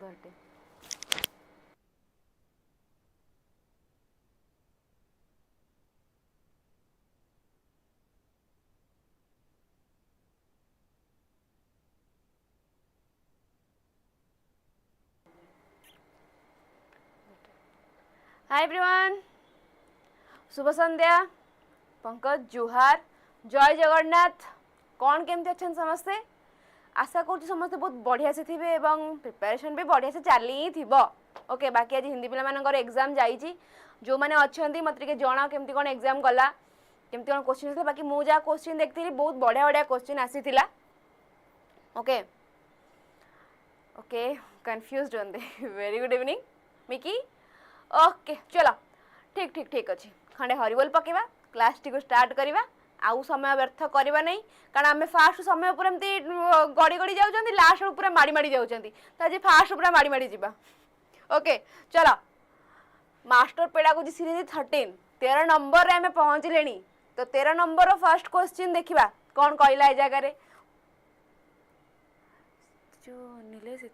ସୁନ୍ଦରଟେ। Hi everyone, शुभ संध्या। पंकज जुहार, जय जगन्नाथ। कौन केमती अच्छा समस्ते? आशा कर समस्ते बहुत बढ़िया से थे एवं प्रिपरेशन भी बढ़िया से चली थी। ओके, बाकी आज हिंदी पिला मानकर एग्जाम जाइए। जो मैंने अच्छा मत जन केमती कौन एग्जाम गला, केमती कौन क्वेश्चन। बाकी मुझे जहाँ क्वेश्चन देखती बहुत बढ़िया बढ़िया क्वेश्चन आसी। Okay okay, confuse very good evening Mickey. Okay चलो, ठीक ठीक ठीक अच्छे। खंडे हरिबोल पकेवा, क्लास टी को स्टार्ट करवा। आउ समय व्यर्थ करवा नहीं, कारण आम फास्ट समय पूरा एमती गड़ी गड़ी जाऊँ, लास्ट पूरा माड़ी माड़ी जाऊँ। तो आज फास्ट पूरा माड़ी माड़ी जावा। ओके चलो, मास्टर पेडागोजी सीरीज 13 नंबर आम पहुँचले। तो 13 नंबर फर्स्ट क्वेश्चन देखा कौन कहला ए जगार जो नीले से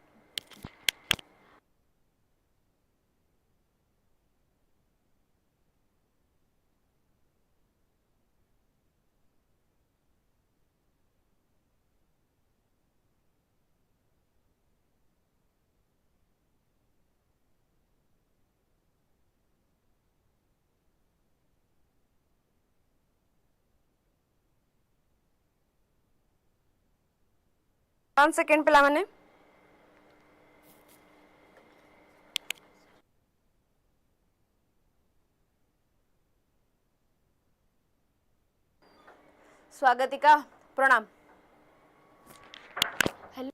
1 सेकेंड पिला माने। स्वागतिका प्रणाम। हेलो,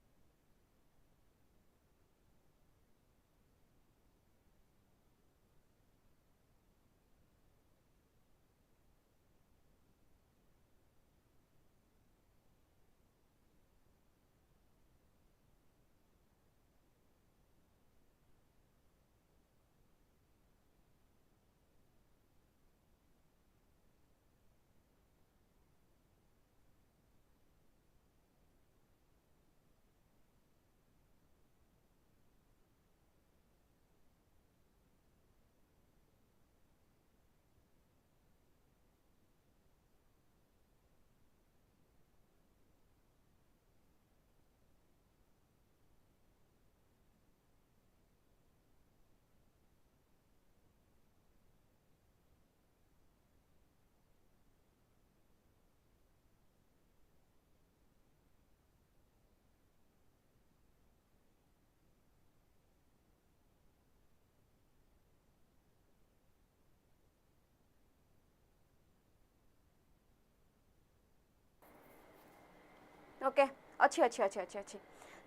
ओके अच्छी अच्छी अच्छी अच्छी अच्छी।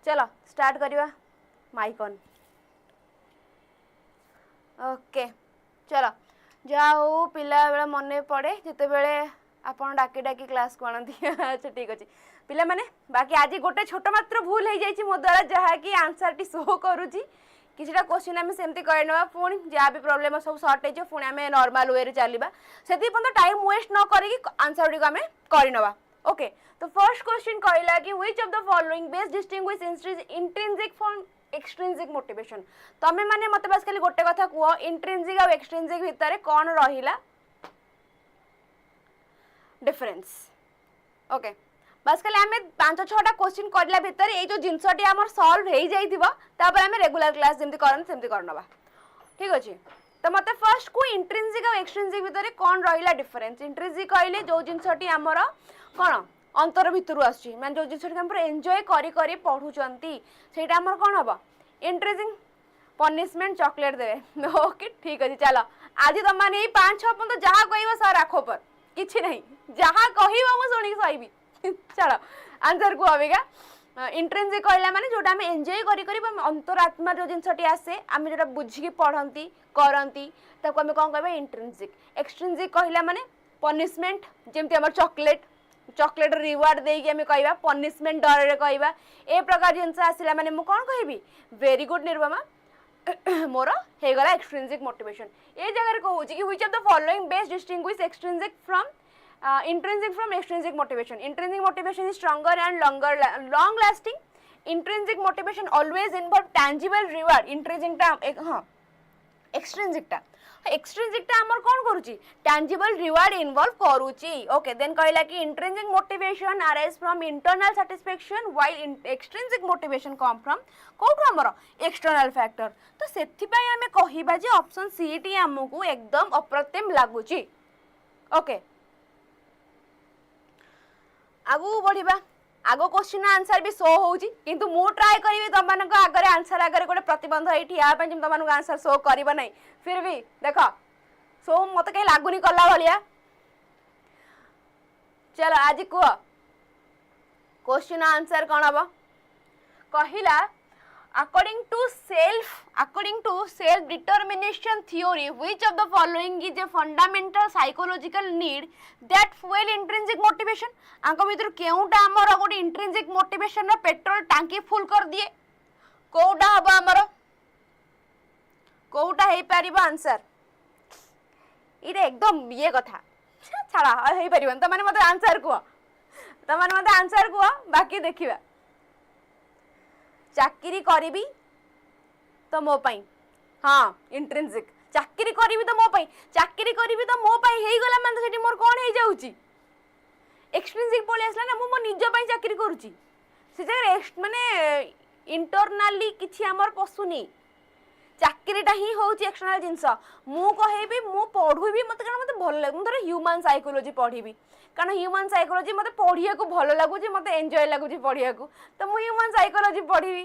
चलो स्टार्ट करवा। Mic on. ओके चलो, जाओ पिला बेला मन पड़े जिते बेले आपन डाकी डाकी क्लास को आनती। अच्छा ठीक अच्छे पिला माने। बाकी आज गोटे छोट मात्र भूल हो जाए मो द्वारा, जहाँकि आंसर टी शो करुच्ची। किसी क्वेश्चन आम सेमती करना, पुणी जहाँ भी प्रोब्लेम सब सर्ट हो पुणी आम नॉर्मल वे रे चलवा। से टाइम वेस्ट न करी आंसर टी आम करनवा। ओके, तो फर्स्ट क्वेश्चन कहला कि which of the following best distinguish intrinsic from extrinsic motivation. तमें माने मत बस खाली गोटे कथा कह, इंट्रिंसिक और एक्सट्रिंसिक भितर कौन रहिला डिफरेंस। ओके, बस खाली आम 5-6टा क्वेश्चन करला भितर ये जो जिनसटी आमर सॉल्व हो जाइथिबो, तापर आम रेगुलर क्लास जेमती करन सेमती करनवा। ठीक अछि, तो मत फर्स्ट को इंट्रिंसिक और एक्सट्रिंसिक भितर कौन रहिला डिफरेंस। इंट्रिंसिक कहले जो जिनसटी आमर कौन अंतर भितर आसुची, माने जो जिनसटी हम एंजॉय करी करी पढुचंती सेटा आमर कौन हबो इंट्रिंसिक। पनिशमेंट चॉकलेट देवे। ओके ठीक अच्छे, चलो आज तुम मैंने 5-6 पर्यटन जहाँ कह सर आखो पर किसी नहीं, जहाँ कह शुणी सही। चलो आंसर को अबिका इंट्रिंसिक कहला माने जोटा आम एंजॉय करी करी अंतरात्मा जो जिनसटी आसे आम जो बुझिकी पढ़ती करती ताको आम कौन कह इंट्रिंसिक। एक्सट्रिंसिक कहला माने पनिशमेंट, जमती आम चॉकलेट चॉकलेट रिवार्ड देकी आम कह पनिशमेंट डर कहवा ए प्रकार जिनस आसला माने मु कौन कहबी वेरी गुड निर्भमा मोर हेगला एक्सट्रिंसिक मोटिवेशन। ये जगह कहूँ कि which of the following best distinguish extrinsic from intrinsic from extrinsic motivation. Intrinsic motivation is stronger and long lasting, intrinsic motivation always involve tangible reward intrinsic टा हाँ एक्सट्रिंसिक टा extrinsic टा हमर कोन करूची टैंजिबल रिवार्ड इन्वॉल्व करूची okay then कहला कि intrinsic motivation arise from internal satisfaction while extrinsic motivation come from कोठु हमर एक्सटर्नल फैक्टर तो सेथि पय हमें कहिबा जे ऑप्शन सी टी हमकु एकदम अप्रतिम लागुची ओके आगु बढ़िबा आगो क्वेश्चन आंसर भी शो होउची किंतु मु ट्राई करिवे तमन को आगरे आंसर आगरे गोटे प्रतिबंध एठी आ पे तमन को आंसर शो करबा नै फिर भी देखो शो मते कहीं लागुनी कला भलिया चलो आज को क्वेश्चन आंसर कोन हबो कहिला according to self determination theory which of the following is a fundamental psychological need that fuel intrinsic motivation आंको भीतर केउटा हमर गोटे इंट्रिंसिक मोटिवेशन रो पेट्रोल टांकी फुल कर दिए कोउटा हबो हमर कोउटा हे परिबो आंसर इरे एकदम ये कथा छाड़ा हे परिबन त माने मते आंसर को त माने मते आंसर को बाकी देखिबा चाकरी करीबी तो मो पाई हाँ इंट्रिंसिक चाकरी करीबी तो मो पाई चाकरी करीबी तो मो पाई हेई गला माने सेठी मोर कोन हेई जाउची एक्सट्रिंसिक पळे आसला ना मो निज पाई चाकरी करूची से जगह माने इंटरनली किछि हमर पसुनी चाकरीटा ही होउची एक्सटर्नल जिंस मु कहेबी मु पढुबी मते कारण मते भल लाग मु धर ह्यूमन साइकोलॉजी पढिबी कारण ह्यूमन साइकोलॉजी मते पढिया को भल लागुची मते एन्जॉय लागुची पढिया को तो मु ह्यूमन साइकोलॉजी पढिबी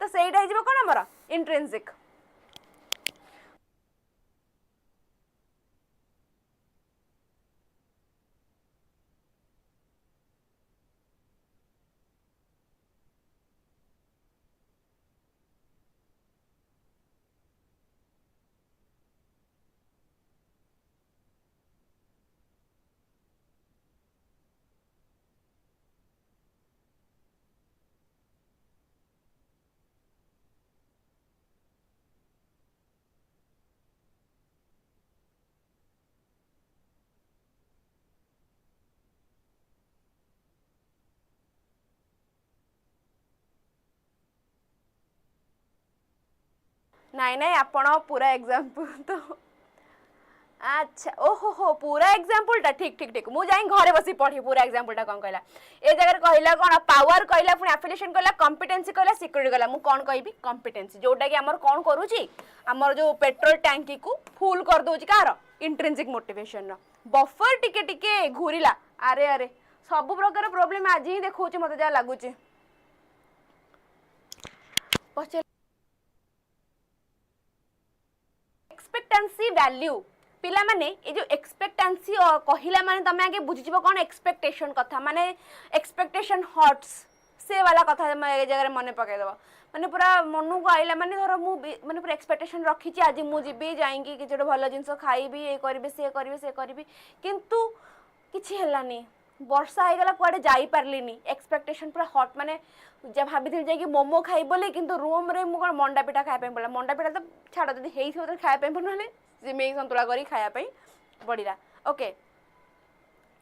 तो सेइटा हिजबो कोन हमर इंट्रिंसिक नहीं नहीं आपण पूरा एग्जांपल तो अच्छा ओहो हो पूरा एग्जांपल टा ठीक ठीक ठीक मु जाई घरे बसी पढ़ी पूरा एग्जांपल टा कोन कहला ए जगह कहला कोन पावर कहला पुनी एफिलिएशन कहला कॉम्पिटेंसी कहला सिक्योरिटी कहला मु कोन कहबी कॉम्पिटेंसी जोटा कि हमर कोन करूची हमर जो पेट्रोल टैंकी को फुल कर दोची कार इंट्रिंसिक मोटिवेशन बफर टिके टिके घुरिला अरे अरे सब प्रकार प्रॉब्लम आज ही देखौची मते जा लागुची एक्सपेक्टेंसी वैल्यू पिला माने ए जो एक्सपेक्टेंसी कहिला माने तमे आगे बुझिजिबो कोन एक्सपेक्टेशन कथा माने एक्सपेक्टेशन हर्ट्स से वाला कथा मैं ए जगह मने पके देबो माने पूरा मनु को आइला माने धर मु माने पूरा एक्सपेक्टेशन रखी छी आज मु जिबी जाईंगी कि जेडो भलो जिंस खाइबी ए करबी किंतु किछि हेलानी वर्षा हो गला कुआडे जाई पारलिनी एक्सपेक्टेशन पूरा हॉट माने जब भाभी थी जाई मोमो खाई बोले किंतु रूम रे मु कोन मंडा पिठा खाय पे पडला मंडा पिठा तो छाड़ दे हेई थो तो खाय पे पडले सिमेई संतुला करी खाया पे पड़िला ओके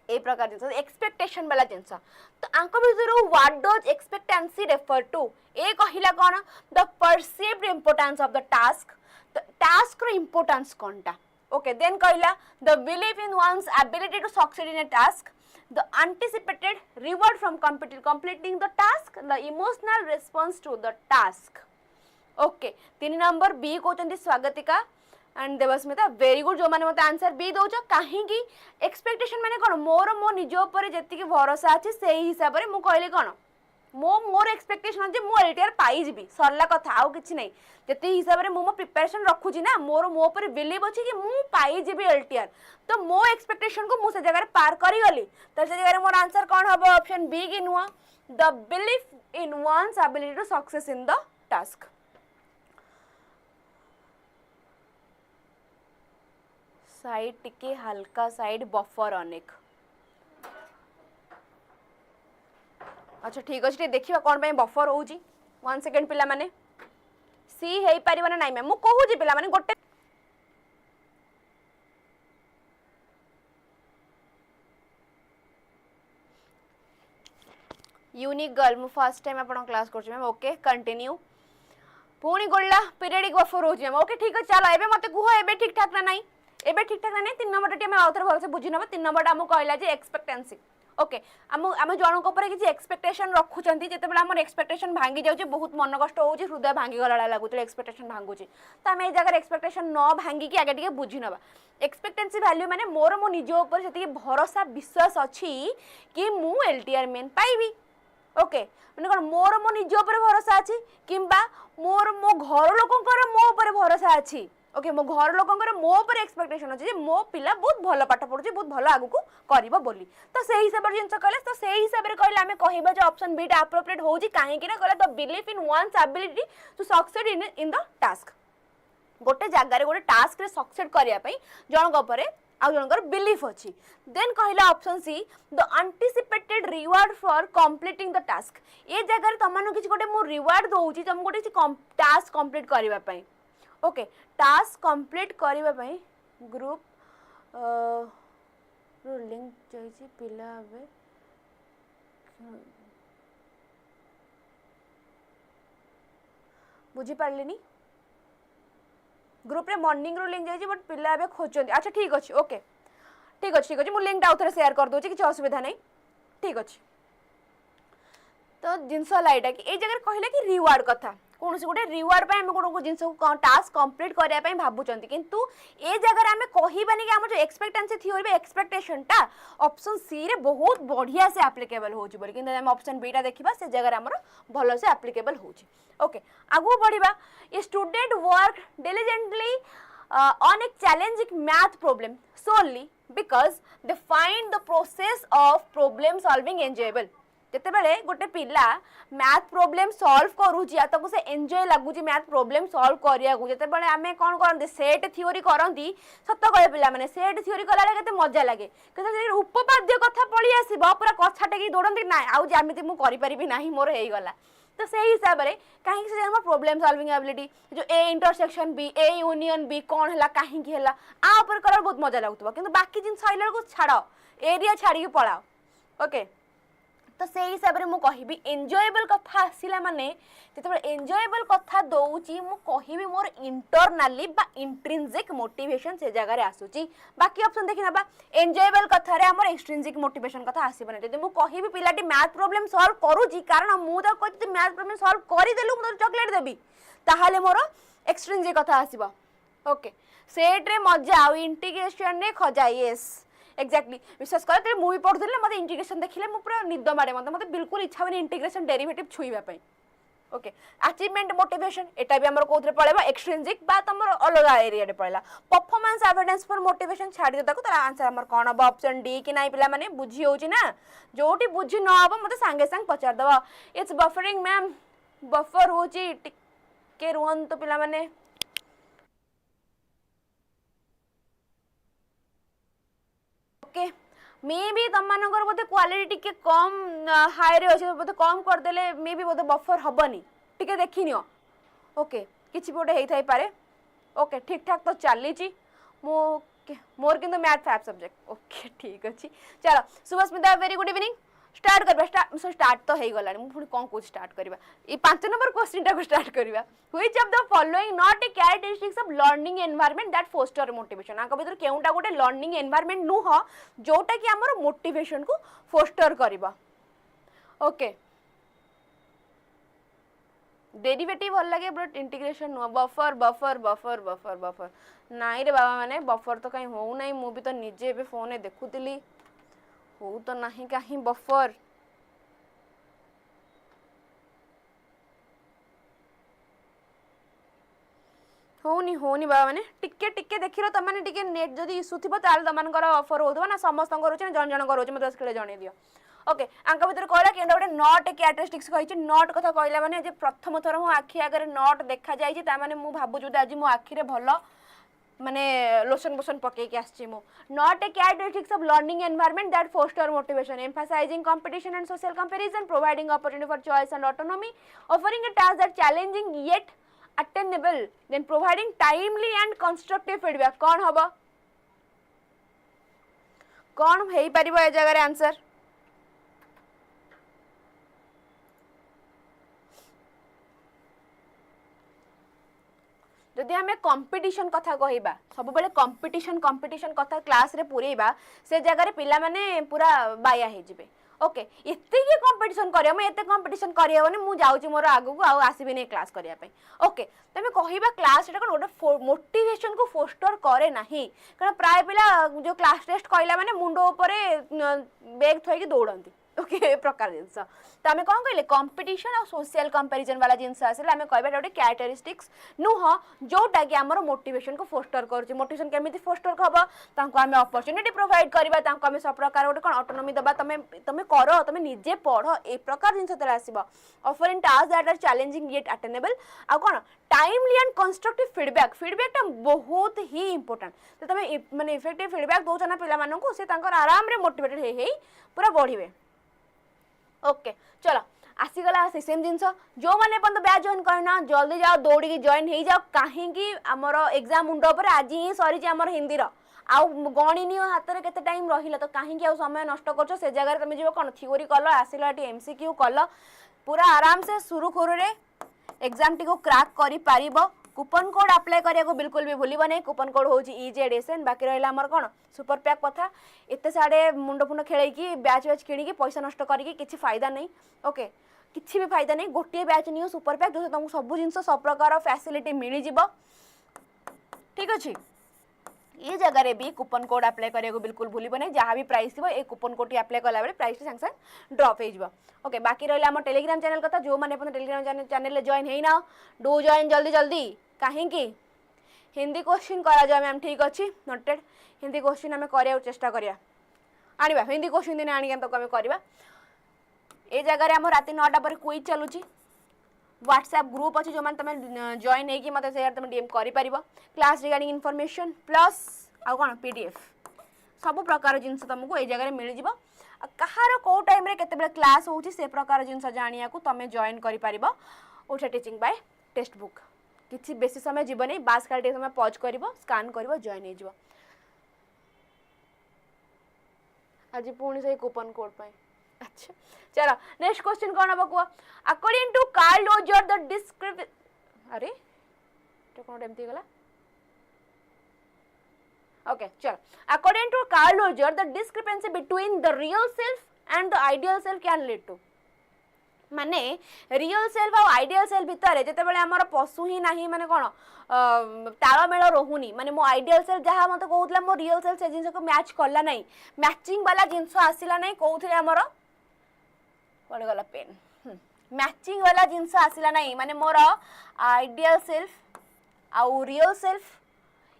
ए प्रकार जिंस एक्सपेक्टेशन वाला जिंस तो आंको भीतर what does expectancy refer to ए कहिला कोन the perceived importance of the task रो इंपोर्टेंस कोनटा ओके देन कहिला the belief in one's ability to succeed in a task the anticipated reward from completing the task the emotional response to the task okay 3 number B कहते Swagatika and Debasmita very good जो माने मते answer B दउछ काहे की expectation माने कोन मोर मो निजो ऊपर जेति की भरोसा अछि सेही हिसाब रे मु कहले कोन मोर एक्सपेक्टेशन जे मु एलटीआर पाई जिबी सरला कथा आउ किछि नै जेति हिसाब रे मो प्रिपरेशन रखु छी ना मोर मो ऊपर बिलीव अछि कि मु पाई जिबी एलटीआर तो मो एक्सपेक्टेशन को मु से जगह पार करी गली तो से जगह मोर आंसर कोन हबो ऑप्शन बी की नुआ the belief in one's ability to success in the task side टिके हल्का साइड बफर अनेक अच्छा ठीक अच्छे देखिए कौन पे बफर हो 1 सेकेंड पिला माने सी हे परिबना नाही मैं मु कहू जी पिला माने गोटे यूनिक गर्ल मु फर्स्ट टाइम आपन क्लास करछु मैम ओके कंटिन्यू पुणी गोल्ला पीरियडिक बफर हो मैम ओके ठीक है चलो एबे मते कुह एबे ठीक ठाक ना नहीं एबे ठीक ठाक ना नहीं 3 नंबर टी हम आउथर भलसे बुझी नबा 3 नंबर हम कहला जे एक्सपेक्टेंसी ओके आम जनक ऊपर किसी एक्सपेक्टेशन रखुंट जिते बड़े आम एक्सपेक्टेशन भांगी जाऊँ बहुत मन कष्ट हो हृदय भांगी गला लगुच एक्सपेक्टेशन भांगुची तो आम जगह एक्सपेक्टेशन न भांगिकी आगे टे बुझी नवा एक्सपेक्टेंसी वैल्यू माने मोर मो निज ऊपर से भरोसा विश्वास अच्छी कि मु LTR मेन पाइबी ओके मैंने कौन मोर मो निज ऊपर भरोसा अच्छी किंबा मोर मो घर लोकंकर मो ऊपर भरोसा अच्छी ओके मो घर लोकंकर मो ऊपर एक्सपेक्टेशन अच्छी मो पिला बहुत भल पाठ पढ़ुची बहुत भल आगु को करिबो बोली तो से हिसाब रे जिंस कहले तो से हिसाब रे कहले हमें कहबा जे ऑप्शन बी टा एप्रोप्रिएट होउची काहे कि ना कहले the belief in one's ability to succeed in the task गोटे जगार गोटे टास्क रे सक्सेड करिया पई जनक ऊपर आउ जनकर बिलीफ अच्छी देन कहला option see the anticipated reward for completing the task ये जगह तुम किसी गोटे मु रिवार्ड दउची तुम गोटे टास्क कंप्लीट करिवा पई ओके टास्क कंप्लीट करिवा पई ग्रुप लिंक जाइए पिला बुझी पारलिनी ग्रुप रे मॉर्निंग रो लिंक जाइए बट पिला खोजते अच्छा ठीक अच्छे ओके ठीक अच्छे ठीक अच्छे मुझे लिंक आउ थे शेयर कर दूसरी किसी असुविधा नहीं ठीक अच्छे तो जिनस लाइटा कि ये जगह कहले कि रिवार्ड कथा कौन गोटे रिवार्ड आम कौन जिन टास्क कंप्लीट करने भावुं किंतु ए जगह आम कहबानी कि आम जो एक्सपेक्टेंसी थ्योरी एक्सपेक्टेशन टा ऑप्शन सी रे बहुत बढ़िया से एप्लिकेबल होची बोली किंतु आम ऑप्शन बी टा देखिबा से जगह आमर भल से एप्लिकेबल होची ओके आगु बढ़िबा a student work diligently on a challenging math problem solely because they find the process of problem solving enjoyable जिते बड़े गोटे पिला मैथ प्रॉब्लम सॉल्व करूची ताको से एंजॉय लगुची मैथ प्रॉब्लम सॉल्व करिया को जिते बड़े आमे कोन करंती सेट थ्योरी करंती सत्त कहे पिला माने सेट थ्योरी कला केते मजा लागे किंतु उपपाद्य कथा पड़ी आसीबो पूरा कछा टेकी दोडंती ना आउ जामिति मु करि परिबि नाही मोर हेई गला तो से हिसाब रे काहे से हमर प्रॉब्लम सॉल्विंग एबिलिटी जो A intersection B A union B कोन हला काहे की हला आ ऊपर कलर बहुत मजा लागुतबो किंतु बाकी जिन साइलर को छाड़ो एरिया छाड़ी के पळाओ ओके तो से हिसाब रे मु कहिबी एन्जॉयबल कथा आसिला माने जेतबे एन्जॉयबल कथा दउची मु कहिबी मोर इंटरनली बा इंट्रिंसिक मोटिवेशन से जगह रे आसुची बाकी ऑप्शन देखि नबा एन्जॉयबल कथा रे हमर एक्सट्रिंसिक मोटिवेशन कथा आसीबने जदि मु कहिबी पिलाटी मैथ प्रॉब्लम सॉल्व करूची कारण मु तो कहती मैथ प्रॉब्लम सॉल्व करि देलु मु चॉकलेट देबी ताहाले मोर एक्सट्रिंसिक कथा आसीबा ओके सेट रे मजा आ इंटीग्रेशन रे खजा यस एक्जाक्टली विश्वास कर मुवी पढ़ुले मत इंटीग्रेशन देखिले मु पूरा निद मारे मत बिल्कुल इच्छा होनी इंटीग्रेशन डेरिवेटिव छुईबा पई ओके अचीवमेंट मोटिवेशन एटा भी हमर कोथरे पळेबा एक्सट्रिंसिक बा तमर अलग एरिया रे पळेला परफॉर्मेंस एविडेंस फॉर मोटिवेशन छाडी देता को तार आंसर हमर कोन अब ऑप्शन डी कि नाही पिला माने बुझी होउची ना जोटी बुझी न अब मते संगे संग पचार दबा इट्स बफरिंग मैम बफर होची टिके रुहन तो पिला माने मे भी तुम मानकर बोधे क्वालिटी टिके कम हाई रे अच्छे बोधे कम कर देले मे भी बोधे बफर हबनी टिके देखि नियो ओके किछि बोटे हेई थाई पारे ओके ठीक ठाक तो चली छी मोर किंतु मैथ 5 सब्जेक्ट ओके ठीक अछि चलो Subhasmita very good evening start करबा स्टार्ट तो हेई गलानी मु पुनी कोन को स्टार्ट करबा ई 5 नंबर क्वेश्चन टा को स्टार्ट करबा which of the following not a characteristics of learning environment that foster motivation आका भीतर केउटा गोटे लर्निंग एनवायरनमेंट नु हो जोटा कि हमर मोटिवेशन को फोस्टर करबा ओके डेरिवेटिव भल लगे बट इंटीग्रेशन नु buffer buffer buffer buffer buffer नाइ रे बाबा माने बफर तो कहीं हो नाही मु भी तो निजे बे फोन में देखुतिली हो तो नहीं कहीं बफर होनी होनी बाबा माने टिके टिके देखिरो त माने टिके नेट जदी इशू थिबो ताल त मानकर ऑफर होथबा ना समस्त कर जन जन कर मते स्क्रीन जणे दियो ओके आंका भीतर कहला कि गोटे नट कैरेक्टरिस्टिक्स कहि नट कथा कहला माने जे प्रथम थर मो आखि आगे नट देखा जाई छि ता माने मु भाबु जुदे आज मो आखि रे भलो माने लोशन बोशन पके के आछि मु not a characteristics of learning environment that foster motivation emphasizing competition and social comparison providing opportunity for choice and autonomy offering a task that challenging yet attainable then providing timely and constructive feedback कौन हबो कौन हेई परिबो ए जगह रे answer जदि आम competition कथा कहवा सब बेले कंपिटिशन कथा क्लास रे पुरेबा से जगह पिला माने पूरा बाया हो जिवे ओके एति कंपिटिशन करिया मैं एते कंपिटिशन करिया बनी मु जाउची मोर आगु को आउ आसीबे नै क्लास करिया पे ओके तमे कहिबा क्लास एटा कोन गोटे मोटिवेशन को फोस्टर करे नाही कारण प्राय पिला जो क्लास टेस्ट कहला माने मुंडो ऊपर बैग थोई के दौड़ंती ओके प्रकार जिनस तो आम कौन कहले कंपिटिशन और सोशल कंपैरिजन वाला जिनस आसले आम कहबा गोटे कैरेक्टरिस्टिक्स नुह जोटा कि आमर मोटिवेशन को फोस्टर करुचे मोटिवेशन केमिति फोस्टर हम तांको आम अपॉर्चुनिटी प्रोवाइड करबा तांको आम सब प्रकार गोटे कोन ऑटोनॉमी दबा तमे तमे करो तमे निजे पढ़ ए प्रकार जिनस तले आसीबा offering task that are challenging yet attainable आ कोन टाइमली एंड कंस्ट्रक्टिव फीडबैक बहुत ही इंपोर्टेंट तो तमे माने इफेक्टिव फीडबैक दोछ ना पिला मानन को से तांकर आराम रे मोटिवेटेड हे पूरा बढ़िबे ओके चलो आसीगला सेम जिनस जो मैंने बैच जॉइन करना जल्दी जाओ दौड़ी जॉइन हो जाओ कहीं आमर एग्जाम मुंड पर आज ही सरी आमर हिंदी आउ गणिनी हाथ में केते टाइम रहिला तो कहीं आउ समय नष्ट कर से जगह तुम जो कौन थ्योरी कल आसला एमसीक्यू कल पूरा आराम से सुरुखुरु एग्जाम टी को क्रैक करि पारिबो कूपन कोड अप्लाई करिया को बिल्कुल भी भूलिबो नहीं कूपन कोड होची 𝐸𝐳 बाकी रहिला हमर कोन सुपर पैक कथा एते साडे मुंड फुंड खेलै की बैच किणी पैसा नष्ट करी किसी फायदा नहीं ओके किसी भी फायदा नहीं गोटे बैच नियो सुपर पैक जो तुमको सब जिनस सब प्रकार फैसिलिटी मिली जिवो ठीक अछि ये जगह भी कूपन कोड अप्लाई करिया को बिल्कुल भूलिबो नहीं जहाँ भी प्राइस थी ए कूपन कोड अप्लाई कला बेले प्राइस संग संग ड्रॉप हो जाबो ओके बाकी रहिला हमर टेलीग्राम चैनल कथा जो माने अपन टेलीग्राम चैनल जॉइन हेई ना डू जॉइन जल्दी जल्दी कहीं हिंदी क्वेश्चन करा जाए मैम ठीक अच्छे नोटेड हिंदी क्वेश्चन आम कर चेष्टा करिया आनिबा हिंदी क्वेश्चन दिन आनिक तो आम करवा ए जगह आम रात 9टा पर क्विज चलुची व्हाट्सएप ग्रुप अच्छी जो मैंने तुम जॉइन होगी मतलब से तुम डीएम कर क्लास रिगार्डिंग इनफॉरमेशन प्लस आउ कौन पीडीएफ सब प्रकार जिनस तुमको ये जगह मिल जाव कहार कौ टाइम केते क्लास होची से प्रकार जिनस जानिया को तुम जॉइन कर ओछा टीचिंग बाय टेक्स्ट बुक किसी बेसी समय जीव नहीं बास खाली समय पॉज कर स्कान कर जॉइन हो आज पुणी से कूपन कोड पाई अच्छा चलो नेक्स्ट क्वेश्चन कौन हम कह according to Carl Roger the discrep अरे तो कौन एमती गला ओके चलो according to Carl Roger the discrepancy between the real self and the ideal self can lead to माने रियल सेल्फ और आइडियल सेल्फ भितर जिते बड़े आमर पशु ही नहीं माने कौन तालमेल रोहुनी माने मो आइडियल सेल्फ जहाँ मत कहूला मो रियल सेल्फ से जिनस को मैच कला नहीं मैचिंग वाला जिनस आसला नहीं कहते आमर पड़ गला पेन मैचिंग वाला जिनस आसला नहीं माने मोर आइडियल सेल्फ आउ रियल सेल्फ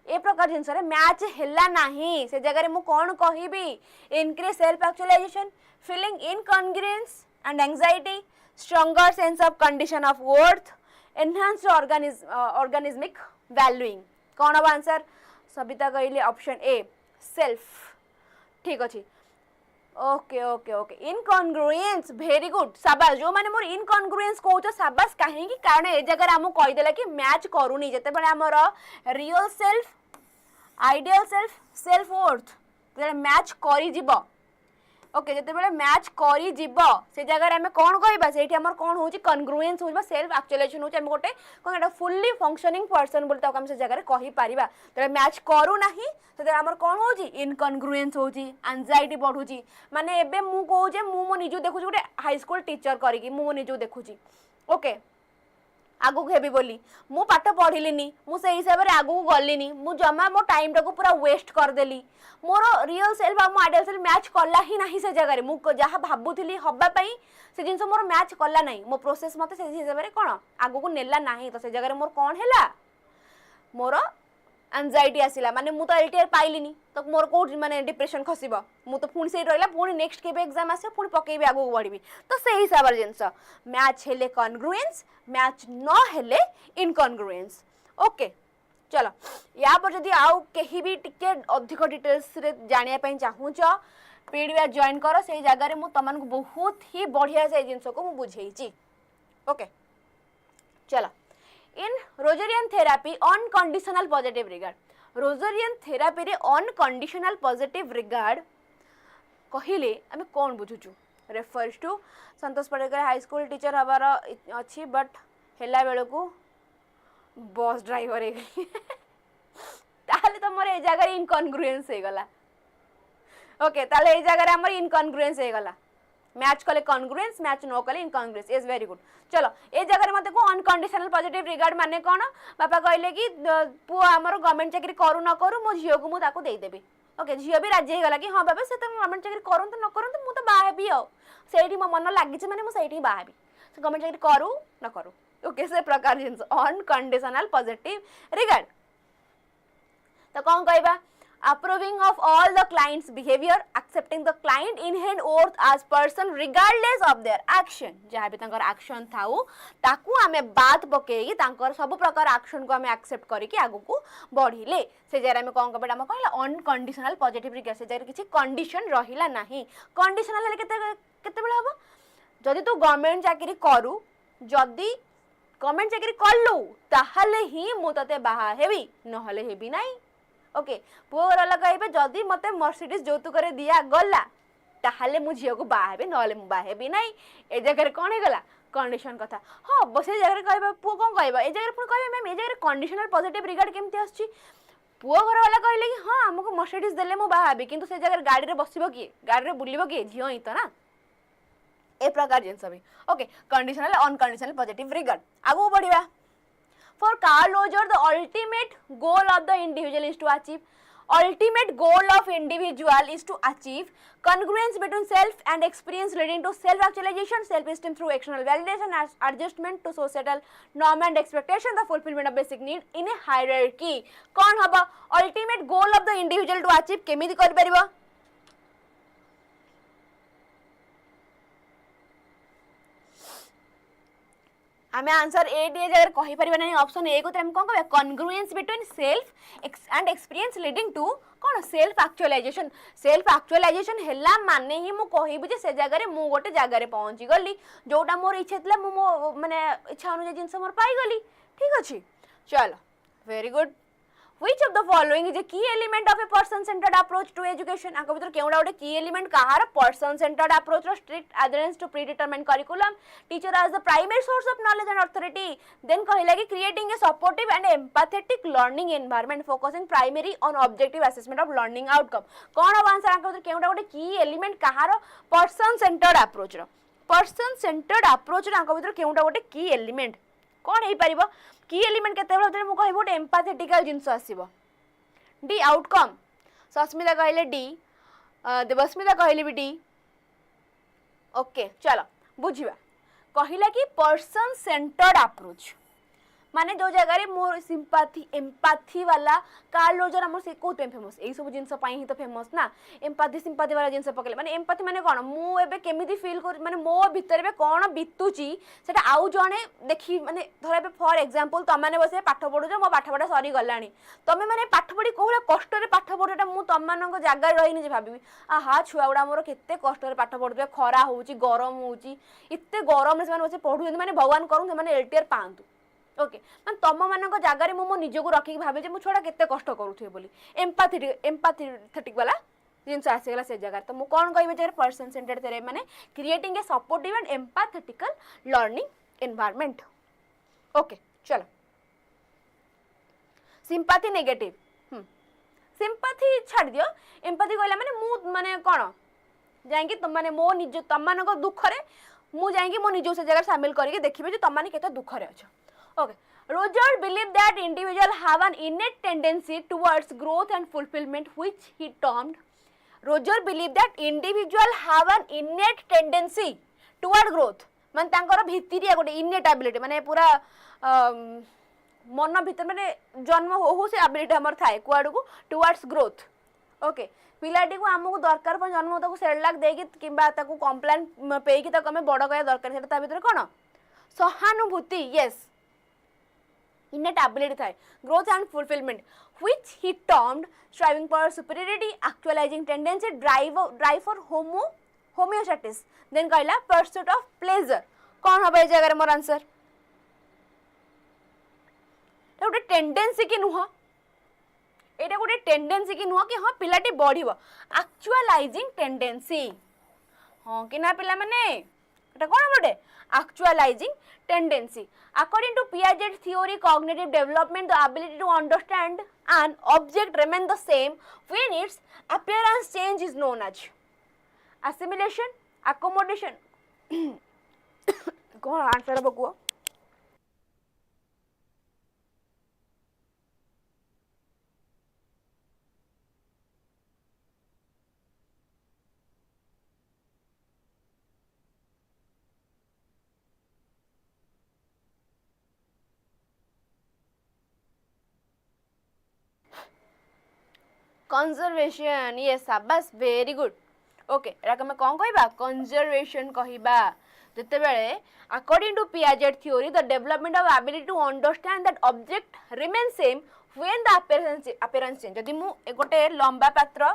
ए प्रकार जिनस मैच हैला नहीं से जगह मु कौन कहबी increase self actualization feeling incongruence and anxiety stronger sense of condition of worth enhanced organismic valuing कौन अब आंसर सबिता कहले ऑप्शन ए सेल्फ ठीक अच्छे okay okay okay incongruence very good शाबाश जो माने मोर इनकॉन्ग्रुएंस कहूछ शाबाश कहीं कारण ए जगह आमको कहीदेला कि मैच करूनी जिते बड़े आमर real self ideal self self worth match करी जीवो ओके जिते बड़े मैच करी जीव से जगह आम कौन कहबा से आमर कौन हो कन्ग्रुएंस हो सेल्फ एक्चुअलाइजेशन हो आम गोटे कौन फुल्ली फंक्शनिंग पर्सन बोली ताको हम से जगह कहि परिबा तो मैच करू नाही से आमर कौन हो इनकन्ग्रुएंस हो एंजाइटी बढ़ुची माने एबे मु कहूजे मु निजु देखुची गोटे हाई स्कूल टीचर करिकी मु निजु देखुची ओके आगु हेबी बोली मु पाठ पढ़िलिनी मु से हिसाब से आगु गलिनी मु जमा मो टाइम टाको पूरा वेस्ट करदेली मोर रियल सेल्फ और मो आइडियल सेल्फ मैच कला ही नहीं से जगह मु जहाँ भाबुली हबा पई से जिनस मोर मैच कला नहीं मो प्रोसेस मते से हिसाब से कौन आगु को नेला नहीं तो से जगह मोर कौन हैला मोर एंजाइटी आसिला माने मु तो एलटीआर पाइलिनी तो मोर को माने डिप्रेशन खसिबो मु तो पुणी से रहिला पुणी नेक्स्ट केबे एग्जाम आसे पुणी पकेबी आगु बढ़िबी तो से हिसाब से जिनस मैच हेले कन्ग्रुएंस मैच न हेले इनकन्ग्रुएंस ओके चलो या पर जदि आउ कहीं भी टिके अधिक डिटेल्स रे जानिया पई चाहूच पीडीएफ जॉइन कर से जगह मु तमन को बहुत ही बढ़िया से जिनस को मु बुझेइची ओके चलो in Rogerian therapy unconditional positive regard Rogerian therapy रे अनकंडीशनल पॉजिटिव रिगार्ड कहिले आमे कोन बुझुचु refers to Santosh Patekar high school teacher हबार अच्छी बट हेला बेलू बस ड्राइवर है ताहले तो मोर ए जगह इनकॉन्ग्रुएंस हे गला ओके ताहले ए जगह हमर इनकॉन्ग्रुएंस हे गला मैच कले कॉन्ग्रुएंस मैच नो कले इनकॉन्ग्रुएंस इज वेरी गुड चलो ए जगह मते को अनकंडीशनल पॉजिटिव रिगार्ड माने कोन बापा कहले कि पु हमर गवर्नमेंट चाकरी करू न करू मो झियो को मु ताको देई देबी ओके झियो भी राजी हे गला कि हां बाबा से तो गवर्नमेंट चाकरी करन तो न करन तो मु तो बाहे भी हो सेठी मो मन लागि छ माने मु सेठी बाहे भी से गवर्नमेंट चाकरी करू न करू ओके से प्रकार जिंस अनकंडीशनल पॉजिटिव रिगार्ड तो कौन कहबा approving of all the client's behavior accepting the client in hand oath as person regardless of their action जहाँ भी तंकर action थाउ ताकू आमे बात पकेगी तंकर सब प्रकार action को आमे accept करी कि आगु को बढ़िले से जरा में कौन कहबा हम कहला unconditional positive regard से जरा किसी condition रहिला नाही conditional हेले केते बेला हबो जदी तू गवर्नमेंट चाकरी करू जदी गवर्नमेंट चाकरी करलु ताहले ही मु तते बाहा हेबी न हले हेबी नाही ओके पुअर वाला कहबे जदी मते मर्सिडीज जौतु करे दिया गला ताहले मु झियो को बाहेबे नले मु बाहेबी नाही ए जगह कोन हे गला कंडीशन कथा हां बसे जगह कहबे पु कोन कहबा ए जगह पुन कहबे मैम ए जगह कंडीशनल पॉजिटिव रिगार्ड केमती आछी पुओ घर वाला कहले कि हां हमको मर्सिडीज देले मु बाहेबी किंतु से जगह गाड़ी रे बसिबो की गाड़ी रे बुलिबो की झियो ही तो ना ए प्रकार जिंस भी okay conditional unconditional positive regard आगु बढ़िबा For Carl Roger, the ultimate goal of the individual is to achieve. Ultimate goal of individual is to achieve congruence between self and experience leading to self-actualization, self-esteem through external validation, adjustment to societal norm and expectation, the fulfillment of basic need in a hierarchy. कौन हबा ultimate goal of the individual to achieve केमिति कर परिबा आमे answer A D जगह कहि परिबा नै option A को हम कोन कहबे congruence between self and experience leading to कोन सेल्फ एक्चुअलाइजेशन हैला माने ही मु कहिबु जे से जगह रे मु गोटे जगह रे पहुंची गली जोटा मोर इच्छा थला मु माने इच्छा अनुसार जिंस मोर पाई गली ठीक अछि चलो very good Which of the following is a key element of a person-centered approach to education? आंका भीतर केउडा गोटे key element Kahar person-centered approach row strict adherence to predetermined curriculum, teacher as the primary source of knowledge and authority, then कहला कि creating a supportive and empathetic learning environment focusing primary on objective assessment of learning outcome. कौन अब answer आंका भीतर केउडा गोटे key element कहार person-centered approach रो person-centered approach रो आंका भीतर केउडा गोटे key element कौन हे परिबो की एलिमेंट केते बेला मु कहबो एम्पैथेटिकल जिंस आसीबो डी आउटकम सस्मिता कहले डी देवस्मिता कहले भी डी ओके चलो बुझिबा कहिला कि पर्सन सेंटर्ड अप्रोच माने जो जगह रे मोर सिंपैथी एम्पैथी वाला कार्ल रोजर हमर से कोत फेमस एई सब जिंस पई ही तो फेमस ना एम्पैथी सिंपैथी वाला जिंस पकले माने एम्पैथी माने कोन मु एबे केमिति फील कर माने मो भीतर बे कोन बितुची सेटा आउ जणे देखि माने धर एबे फॉर एग्जांपल त माने बसे पाठ पढु जे मो पाठ पढा सरी गलानी तमे माने पाठ पढी कोहला कष्ट रे पाठ पढुटा मु तमन को जागा रहिनी जे भाबी आहा छुआ उडा मोर केते कष्ट रे पाठ पढुबे खरा होउची गरम होउची इत्ते गरम से माने बसे पढु माने भगवान करू माने एलटीआर पांतु ओके मान तम मान जगार मो निज को रखिक भावे जे मो छोड़ा केते कष्ट करूथे बोली एम्पैथेटिक वाला जिनस आसीगला से जगह तो मु कोन कहबे जे पर्सन सेंटर्ड तेरे माने creating a supportive and empathetical learning environment okay चलो सिंपैथी नेगेटिव सिंपैथी छाड़ दियो एम्पैथी कहला माने मु माने कोन जाई कि तुम माने मो निज तम मान को दुख रे मु जाई कि मो निज से जगह शामिल करके देखिबे जे तम माने केते दुख रे अछ Okay. Roger believed that individuals have an innate tendency towards growth and fulfillment, which he termed. Roger believed that individuals have an innate tendency toward growth. मान तांकर भितरिया गोटे innate ability माने पूरा मन भीतर माने जन्म हो से ability हमर थाए कुआडू को towards growth. Okay. पिलाटी को हमको दरकार पर जन्म ताको 7 लाख देगी किबा ताको कंप्लेन पे कि ताको हमें बड़ कया दरकार सेटा ता भीतर कोन सहानुभूति yes innate ability थाए growth and fulfillment which he termed striving for superiority actualizing tendency drive for homeostasis then कहला pursuit of pleasure कौन हबे जगह मोर आंसर गोटे टेंडेंसी कि नुह एटा गोटे टेंडेंसी कि नुह कि हां पिलाटी बढ़िबो एक्चुअलाइजिंग टेंडेंसी हां कि ना पिला माने এটা কোন বটে actualizing tendency. According to Piaget's theory, cognitive development, the ability to understand an object remain the same when its appearance change is known as assimilation, accommodation. कौन आंसर है बकुआ? कंजर्वेशन ये शाबाश वेरी गुड ओके एटा कमे कोन कहबा conservation कहबा जते बेले according to Piaget theory the development of ability to understand that object remain same when the appearance change जदी मु गोटे लंबा पात्र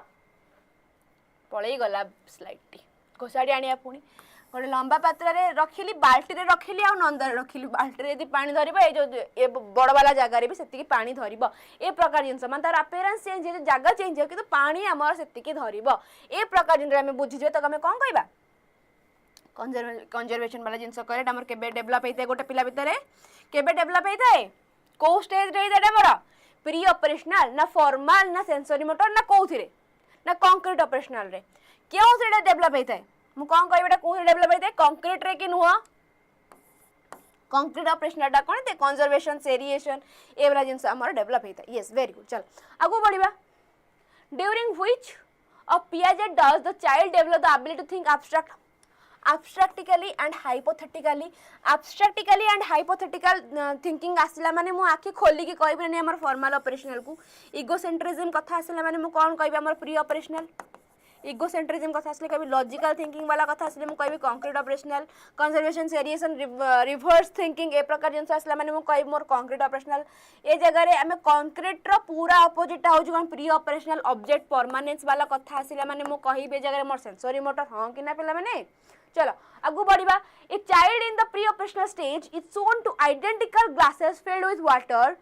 पळई गला स्लाइडटी घोसाडी आनिया पुणी गोटे लंबा पात्र रे रखिली बाल्टी रे रखिली आ नंदर रखिली बाल्टी रे यदि पानी धरिबा ए जो ए बड़ वाला जगह रे भी सेतिकी पानी धरिबो ए प्रकार जिंस मान तार अपीयरेंस चेंज जे जगह चेंज हो किंतु पानी हमर सेतिकी धरिबो ए प्रकार जिंस हम बुझि जे त हमें कोन कहबा कंजर्वेशन वाला जिंस करे हमर केबे डेवलप हेते गोटे पिला भितरे केबे डेवलप हेते को स्टेज रे हेते हमर प्री ऑपरेशनल ना फॉर्मल ना सेंसरी मोटर ना कोथिरे ना कंक्रीट ऑपरेशनल रे केउ सेटा डेवलप हेते मु कोन कहबेटा को डेवलप हेते कंक्रीट रे कि नुह कंक्रीट ऑपरेशनल डा कोन ते कंजर्वेशन सेरिएशन ए वाला जिंस हमर डेवलप हेते यस वेरी गुड चल आगो बढ़िबा during which a Piaget does the child develop the ability to think abstractically and hypothetical thinking आसिला माने मु आखि खोली की कहबे नै हमर फॉर्मल ऑपरेशनल को इगोसेंट्रिज्म कथा आसिला माने मु कोन कहबे हमर प्री ऑपरेशनल इगोसेंट्रिज्म कथा आसले कभी लॉजिकल थिंकिंग वाला कथा आसले मु कहबी concrete operational conservation seriation reverse thinking ए प्रकार जिंस आसला माने मु कहबी मोर कंक्रीट ऑपरेशनल ए जगह रे हमें कंक्रीट रो पूरा ऑपोजिट हो जो प्री ऑपरेशनल ऑब्जेक्ट परमानेंस वाला कथा आसिला माने मु कहबी जगह रे मोर सेंसरी मोटर हां कि ना पिला माने चलो आगु बढ़िबा a child in the pre operational stage is shown two identical glasses filled with water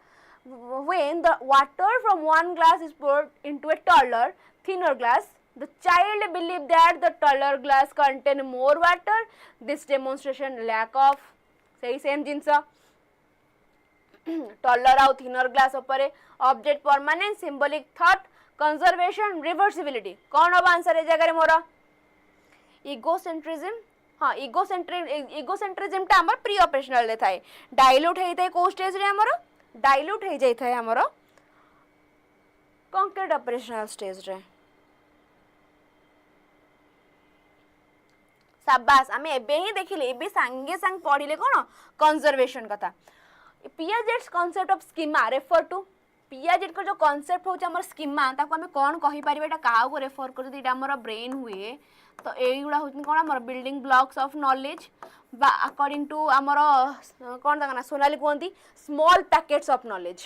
when the water from one glass is poured into a taller thinner glass the child believed that the taller glass contain more water this demonstration lack of say same jinsa taller au thinner glass upare object permanent symbolic thought conservation reversibility कौन अब answer है जगह रे मोरा इगोसेंट्रिज्म हाँ इगोसेंट्रिज्म टा हमर pre operational रे थाए डाइल्यूट हेई थाए को स्टेज रे हमर डाइल्यूट हेई जाई थाए हमर कंक्रीट ऑपरेशनल स्टेज रे शाबाश आमे एबे ही देखिले एबे संगे संग पढिले कोन कंजर्वेशन कथा Piaget's concept of schema refer to Piaget को जो कांसेप्ट हो हमर स्कीमा ताको हमें कोन कहि परिबे एटा काहा को रेफर कर दिटा हमर ब्रेन हुए तो एगुड़ा होती कौन आम बिल्डिंग ब्लॉक्स ऑफ नॉलेज बा अकॉर्डिंग टू आमर कौन तक ना सोनाली कहती small packets of knowledge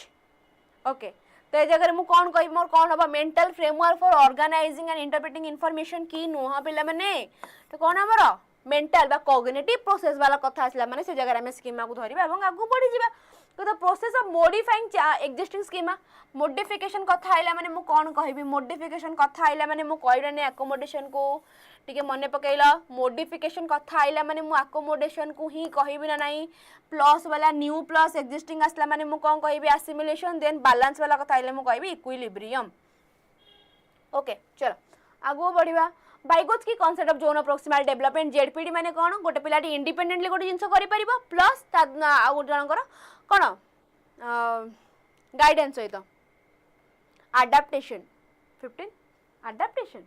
okay तो ये जगह मुझे कौन कह मोर कौन हम mental framework for organizing and interpreting information की नुह पे मैंने तो कौन आमर मेंटल बा कॉग्निटिव प्रोसेस वाला कथा आसला माने से जगह आम स्कीमा को धरिबा एवं आगु बढ़ी जिबा तो the process of modifying existing schema modification कथा आइला माने मु कोन कहबी मॉडिफिकेशन कथा आइला माने मु कहइराने अकोमोडेशन को टिके मने पकेइला मॉडिफिकेशन कथा आइला माने मु अकोमोडेशन को ही कहबी ना नाही प्लस वाला न्यू प्लस एक्जिस्टिंग आसला माने मु कोन कहबी असिमिलेशन देन बैलेंस वाला कथा आइला मु कहबी इक्विलिब्रियम ओके चलो आगु बढ़िबा Vygotsky concept of zone of proximal development ZPD माने कोन गोटे पिलाटी इंडिपेंडेंटली गोटे जिंस करि परिबो प्लस ता आ गोटे जनकर कोन गाइडेंस सहित अडैप्टेशन 15 अडैप्टेशन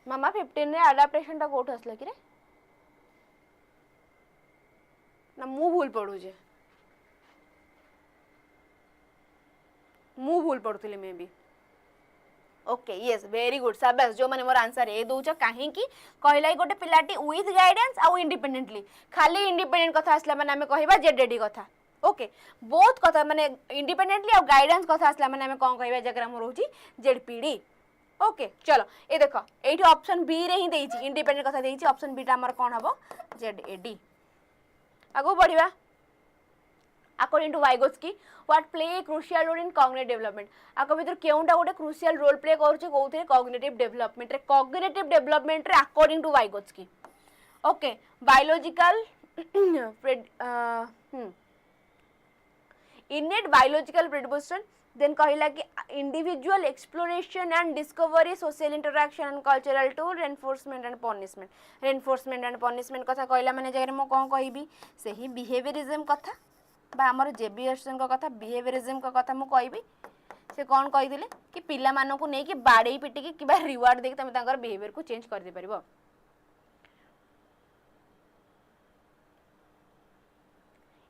मामा 15 रे अडैप्टेशन ता कोठ असला कि रे ना मु भूल पड़ू जे मु भूल पड़ुली मे B okay yes very good शाबाश जो माने मोर आंसर ए दोच काहे कि कहला गोटे पिलाटी विथ गाइडेंस आ इंडिपेंडेंटली खाली इंडिपेंडेंट कथा आसला माने हमें कहबा जेडडी कथा ओके बहुत कथा माने इंडिपेंडेंटली आ गाइडेंस कथा आसला माने हमें कोन कहबा जगरा मोर होची जेडपीडी ओके चलो ए देखो एठी ऑप्शन बी रे ही देइची इंडिपेंडेंट कथा देइची ऑप्शन बी टा हमर कोन हबो जेडएडी आगो बढ़िबा according to Vygotsky what play a crucial role in cognitive development आको भीतर केउंटा गोटे crucial role play करूची कोउथे cognitive development रे according to Vygotsky okay biological innate biological predisposition then कहला कि individual exploration and discovery social interaction and cultural tool reinforcement and punishment कथा कहला माने जगह मो कोन कहबी सेही behaviorism कथा बा हमर जेबीएसएन को कथा बिहेवियरिज्म को कथा मु कहबी से कोन कहि दिले कि पिला मानो को नै कि बाडे पिटी कि किबा रिवार्ड दे कि तमे तांकर बिहेवियर को चेंज कर दे परबो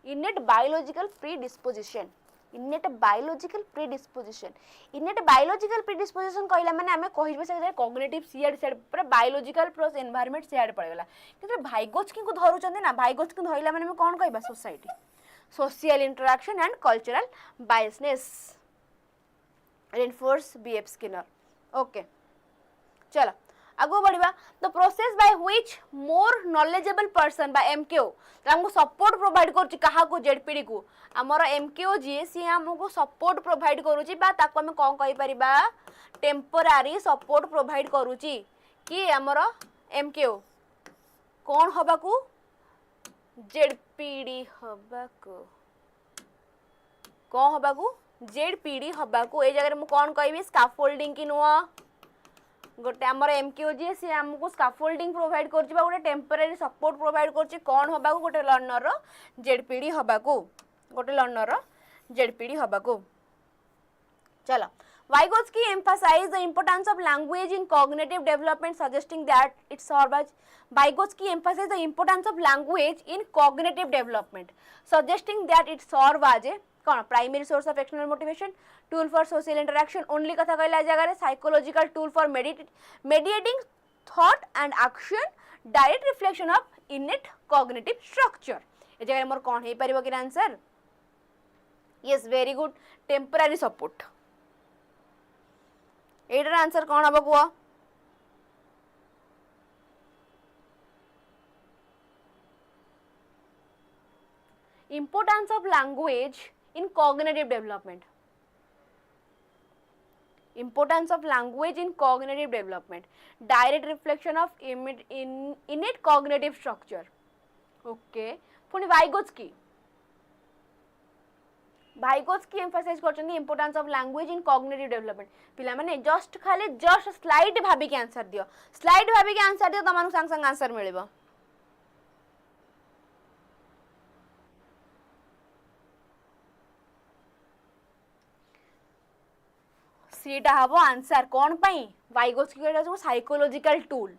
innate biological predisposition कहला माने हमें कहिबे से कॉग्निटिव सीएड पूरा बायोलॉजिकल प्लस एनवायरनमेंट सीएड पड़ेगला किंतु भाइगोत्स्की को धरुचंदे ना भाइगोत्स्की धइला माने हम कोन कहबा society social interaction and cultural biasness reinforce BF Skinner okay चलो आगो बढ़िबा the process by which more knowledgeable person by MKO हमको सपोर्ट प्रोवाइड करूची कहा को जेडपीडी को हमर MKO जी सी हमको सपोर्ट प्रोवाइड करूची बा ताको हम कोन कहि परिबा टेम्पररी सपोर्ट प्रोवाइड करूची कि हमर MKO कोन होबा को जेडपीडी हबाको कौन हबाको जेडपीडी हबाको ए जगह मु कोन कहबी स्कैफोल्डिंग की नुआ गोटे हमर एमक्यू जे से हमको स्कैफोल्डिंग प्रोवाइड करछि बा गोटे टेम्पररी सपोर्ट प्रोवाइड करछि कोन हबाको गोटे लर्नर रो जेडपीडी हबाको गोटे लर्नर रो जेडपीडी हबाको चलो Vygotsky emphasized the importance of language in cognitive development, suggesting that it serves as Vygotsky emphasized the importance of language in cognitive development, suggesting that it serves as a primary source of external motivation, tool for social interaction, only कथा कहला जगह psychological tool for mediating thought and action, direct reflection of innate cognitive structure. ये जगह मोर कौन है परिबो कि answer? Yes, very good. Temporary support. एटर आंसर कौन हबो कुआ importance of language in cognitive development direct reflection of innate cognitive structure okay पुनी Vygotsky emphasize करछन the importance of language in cognitive development पिला माने जस्ट खाली जस्ट स्लाइड भाबी के आंसर दियो तमानु संग संग आंसर मिलबो सीटा हबो आंसर कोन पई Vygotsky केटा जो साइकोलॉजिकल टूल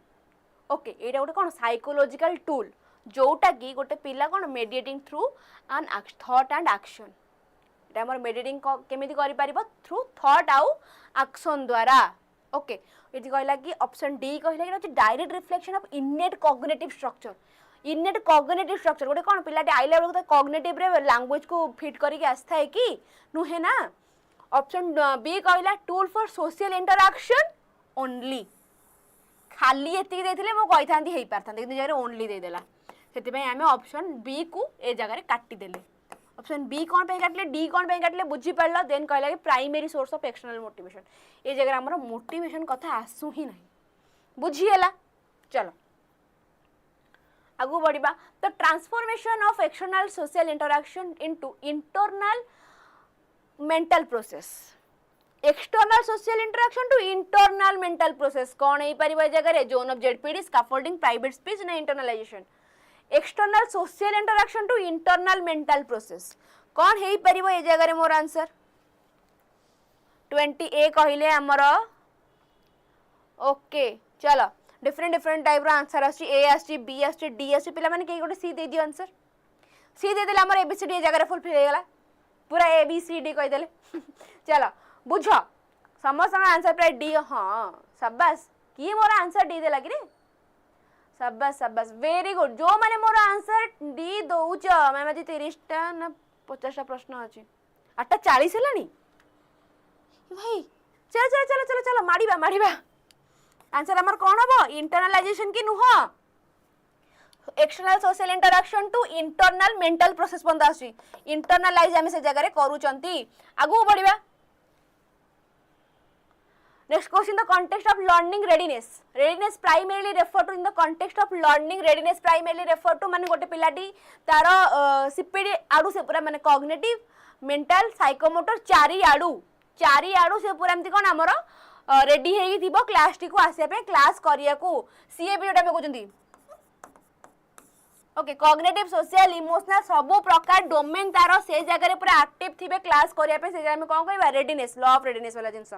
ओके एटा गोटे कोन साइकोलॉजिकल टूल जोटा की गोटे पिला कोन mediating through an thought and action हमर मेडिटेटिंग केमिति करि परिबो थ्रू थॉट आउ एक्शन द्वारा ओके इति कहला कि ऑप्शन डी कहला कि direct reflection of innate cognitive structure गोटे कोन पिलाटे आइला बेलको कॉग्निटिव रे लैंग्वेज को फिट करी के आस्था है कि नुहे ना ऑप्शन बी कहला tool for social interaction only खाली एति देथिले मो कहिथांती हेई पारथांती किंतु जरे ओनली दे देला सेति पय हमें ऑप्शन बी को ए जगह रे काटी देले ऑप्शन बी कौन पे काटले डी कौन पे काटले बुझी पड़ला देन कहला कि primary source of external motivation ए जगह हमर मोटिवेशन कथा आसु ही नहीं बुझी हला चलो आगु बढ़िबा तो transformation of external social interaction into internal mental process external social interaction to internal mental process कौन हे परिबा ए जगह रे zone of ZPD scaffolding private speech ना internalisation external social interaction to internal mental process कौन हे परिबो ए जगह रे मोर आंसर 20 ए कहिले हमर ओके चलो डिफरेंट टाइप रो आंसर आसी ए आसी बी आसी डी आसी पिला माने के गोटे सी दे दियो आंसर सी दे देला हमर एबीसीडी ए जगह रे फुलफिल हे गला पूरा ए बी सी डी कहि देले चलो बुझो समस्त आंसर प्राय डी हां शाबाश की मोर आंसर डी देला कि रे शाबाश वेरी गुड जो माने मोर आंसर डी दोउच मैम आज 30 टा ना 50 टा प्रश्न अछि 8टा 40 हेलानी भाई चलो माडीबा आंसर हमर कोन हबो इंटरनलाइजेशन की नुह external social interaction to internal mental process बंद आसी इंटरनलाइज आम से जगह करूचंती आगु बढ़िबा next question the context of learning readiness readiness primarily refer to in the context of learning readiness primarily refer to माने गोटे पिलाटी तार सीपीडी आडू से पूरा माने कॉग्निटिव मेंटल साइकोमोटर चारि आडू से पूरा एमती कोन हमर रेडी हेई थिबो क्लास टी को आसे पे क्लास करिया को सीए भी जोटा में कहउचंती ओके कॉग्निटिव सोशल इमोशनल सब प्रकार डोमेन तार से जगह पूरा एक्टिव थिबे क्लास करिया पे से जगह में कोन कहबा रेडीनेस लॉ ऑफ रेडीनेस वाला जिंस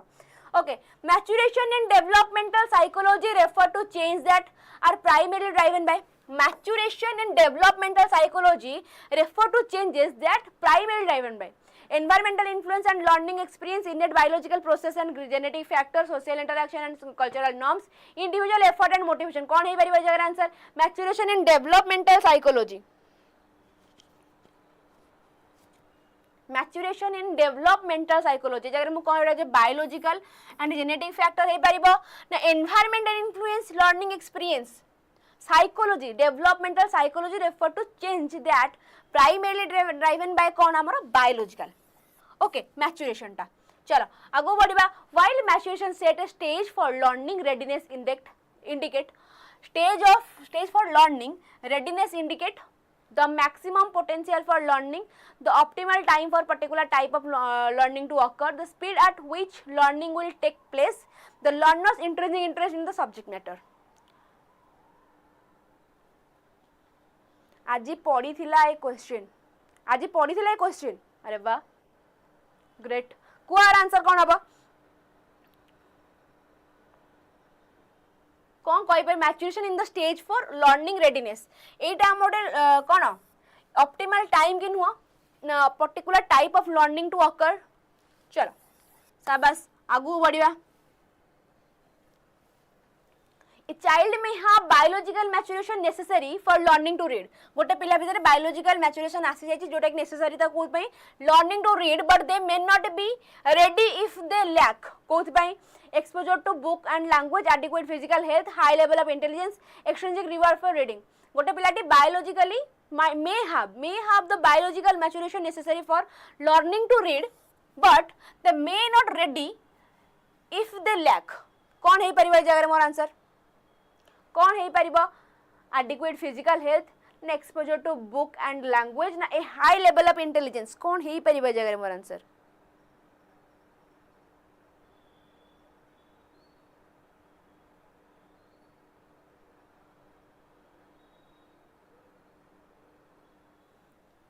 okay maturation in developmental psychology refer to change that are primarily driven by maturation in developmental psychology refer to changes that primarily driven by environmental influence and learning experience innate biological process and genetic factors social interaction and cultural norms individual effort and motivation कौन है बारी जगह answer maturation in developmental psychology maturation in developmental psychology जगह मु कहरा जे biological and genetic factor हे परिबो ना environmental influence learning experience psychology developmental psychology refer to change that primarily driven by कौन हमर बायोलॉजिकल ओके मैच्यूरेशन टा चलो आगो बढ़िबा while maturation set a stage for learning readiness indicate stage for learning readiness indicate the maximum potential for learning, the optimal time for particular type of learning to occur, the speed at which learning will take place, the learner's intrinsic interest in the subject matter. आज पढ़ी थिला ए question अरे वाह great कुआर answer कौन हबा कौन कह maturation in the stage for learning readiness एटा मोटे कौन ऑप्टिमल टाइम कि नुह particular type of learning to occur चलो शाबाश आगु बढ़िया A child may have biological maturation necessary for learning to read. गोटे पिला भितर biological maturation आसी जाइछि जोटा कि necessary ता कोइ पई learning to read but they may not be ready if they lack कोइ पई exposure to book and language, adequate physical health, high level of intelligence, extrinsic reward for reading. गोटे पिलाटी biologically may have the biological maturation necessary for learning to read but they may not ready if they lack. कौन है परिवार जगह मोर answer कौन है परिबा adequate physical health ना exposure to book and language ना a high level of intelligence कौन है परिबा जगह मोर आंसर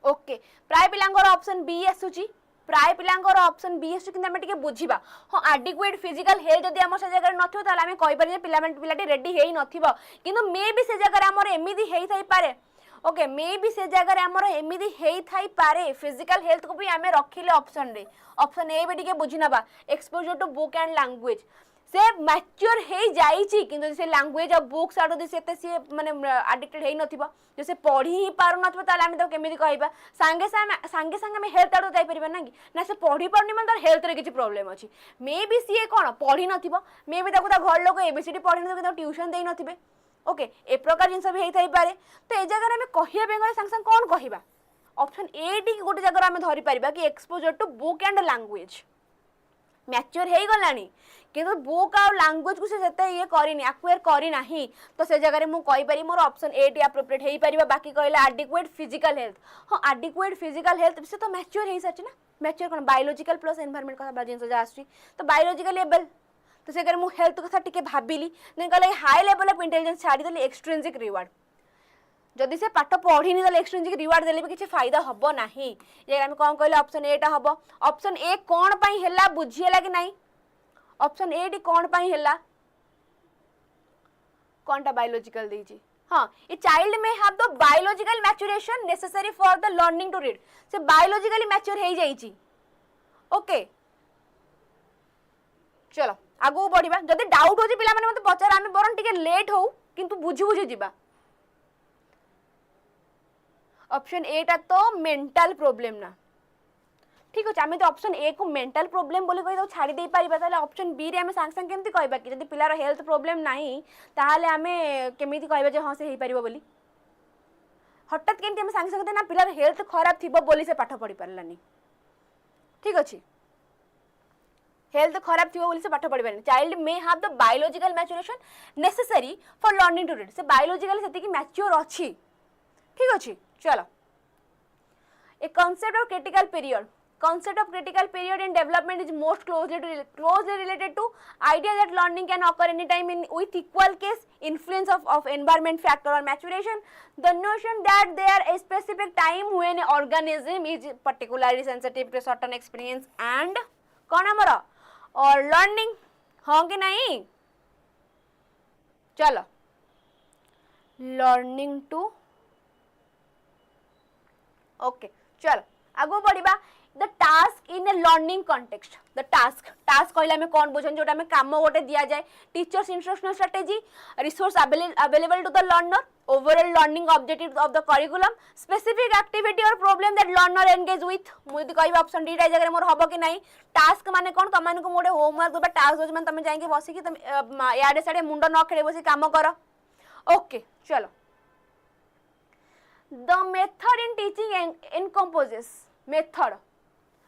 ओके प्राय पिलांगर ऑप्शन बी आसुची प्राय पिलांगर ऑप्शन बी आसु किंतु हमें टिके बुझिबा हां एडिक्वेट फिजिकल हेल्थ जदी हमर से जगह नथियो ताले हमें कहि पारे जे पिलाटी रेडी हेई नथिबो किंतु मे बी से जगह हमर एमिदी हेई थाई पारे ओके मे बी से जगह हमर एमिदी हेई थाई पारे फिजिकल हेल्थ को भी हमें रखिले ऑप्शन रे ऑप्शन ए भी टिके बुझिनबा exposure to book and language से मैच्योर हे जाइछि किंतु से लैंग्वेज और बुक्स आडो से से माने एडिक्टेड हे नथिबो जैसे पढ़ी ही पारु नथिबो ताले हम तो केमिति कहबा संगे में हेल्थ आडो जाई परिबा ना कि ना से पढ़ी पारनी मन तार हेल्थ रे किछि प्रॉब्लम अछि मे बी सी कोन पढ़ी नथिबो मे बी ताको ता घर लोक एबीसीडी पढ़ी नथिबो तो ट्यूशन देई नथिबे ओके ए प्रकार जिंस भी हेई थाई पारे तो ए जगह में कहिया बेंगले संग कोन कहिबा ऑप्शन ए डी गोटे जगह हम धरि परिबा कि exposure to book and language mature हे गलानी किंतु बुक और लैंग्वेज को से ये करिनी एक्वायर करी नाही तो से जगह मु कहि पारि मोर ऑप्शन ए टी एप्रोप्रिएट हेई परिबा बाकी कहला एडिक्वेट फिजिकल हेल्थ हां एडिक्वेट फिजिकल हेल्थ से तो मैच्योर हेई सच ना मैच्योर कोन बायोलॉजिकल प्लस एनवायरनमेंट का जिंस जा आसी तो बायोलॉजिकल लेवल तो से मु हेल्थ कथा टिके भाबिली नहीं कहले हाई लेवल ऑफ इंटेलिजेंस छाडी देली एक्सट्रिंसिक रिवार्ड जदि से पाठ पढ़ीनी तो एक्सट्रिंसिक रिवार्ड देले भी किसी फायदा हबो नाही ये हम कोन कहले ऑप्शन ए टा हबो ऑप्शन ए कोन पई हेला बुझियला कि नाही ऑप्शन ए डी कोन पई हेला कोनटा बायोलॉजिकल देजी हां a child may have the biological maturation necessary for the learning to read से बायोलॉजिकली मैच्योर हेई जाईची ओके चलो आगु बढ़िबा जदि डाउट होची पिला माने मते पचार आमे बरन टिके लेट हो किंतु बुझी जिबा ऑप्शन ए टा तो मेंटल प्रॉब्लम ना ठीक अछि आमे तो ऑप्शन ए को मेंटल प्रॉब्लम बोली कहि दो छाडी दे पारिबा ताले ऑप्शन बी रे आमे सांग सांग केमति कहबा कि जदि पिलार हेल्थ प्रॉब्लम नाही ताहाले आमे केमिति कहबा जे हां से हेई पारिबो बोली हठात केमती हम सांगे संगे ना पिलार हेल्थ खराब थिबो बोली से पाठ पढ़ी पारलानी ठीक अछि हेल्थ खराब थी बोली से पाठ पढ़ी पारनी child may have the biological maturation necessary for learning to read से बायोलॉजिकल सेति की मैच्योर अछि ठीक अछि चलो ए concept of critical period in development is most closely related to idea that learning can occur anytime in with equal case influence of environment factor or maturation, the notion that there is a specific time when an organism is particularly sensitive to certain experience and कौन हमारा और learning हाँ कि नहीं चलो learning to okay चल आगो बढ़िबा the task in a learning context the task कहले हमें कौन बुझन जोटा हमें काम गोटे दिया जाए teachers instructional strategy resource available to the learner overall learning objective of the curriculum specific activity और problem that learner engage with मुझे कहबा ऑप्शन डी टा जगह मोर हबो कि नहीं टास्क माने कौन तुम मानक मोटे होमवर्क देबा टास्क होज माने तुम जाई के बसी कि तुम याडे साडे मुंड न खेले बसी काम करो ओके चलो the method in teaching encompasses method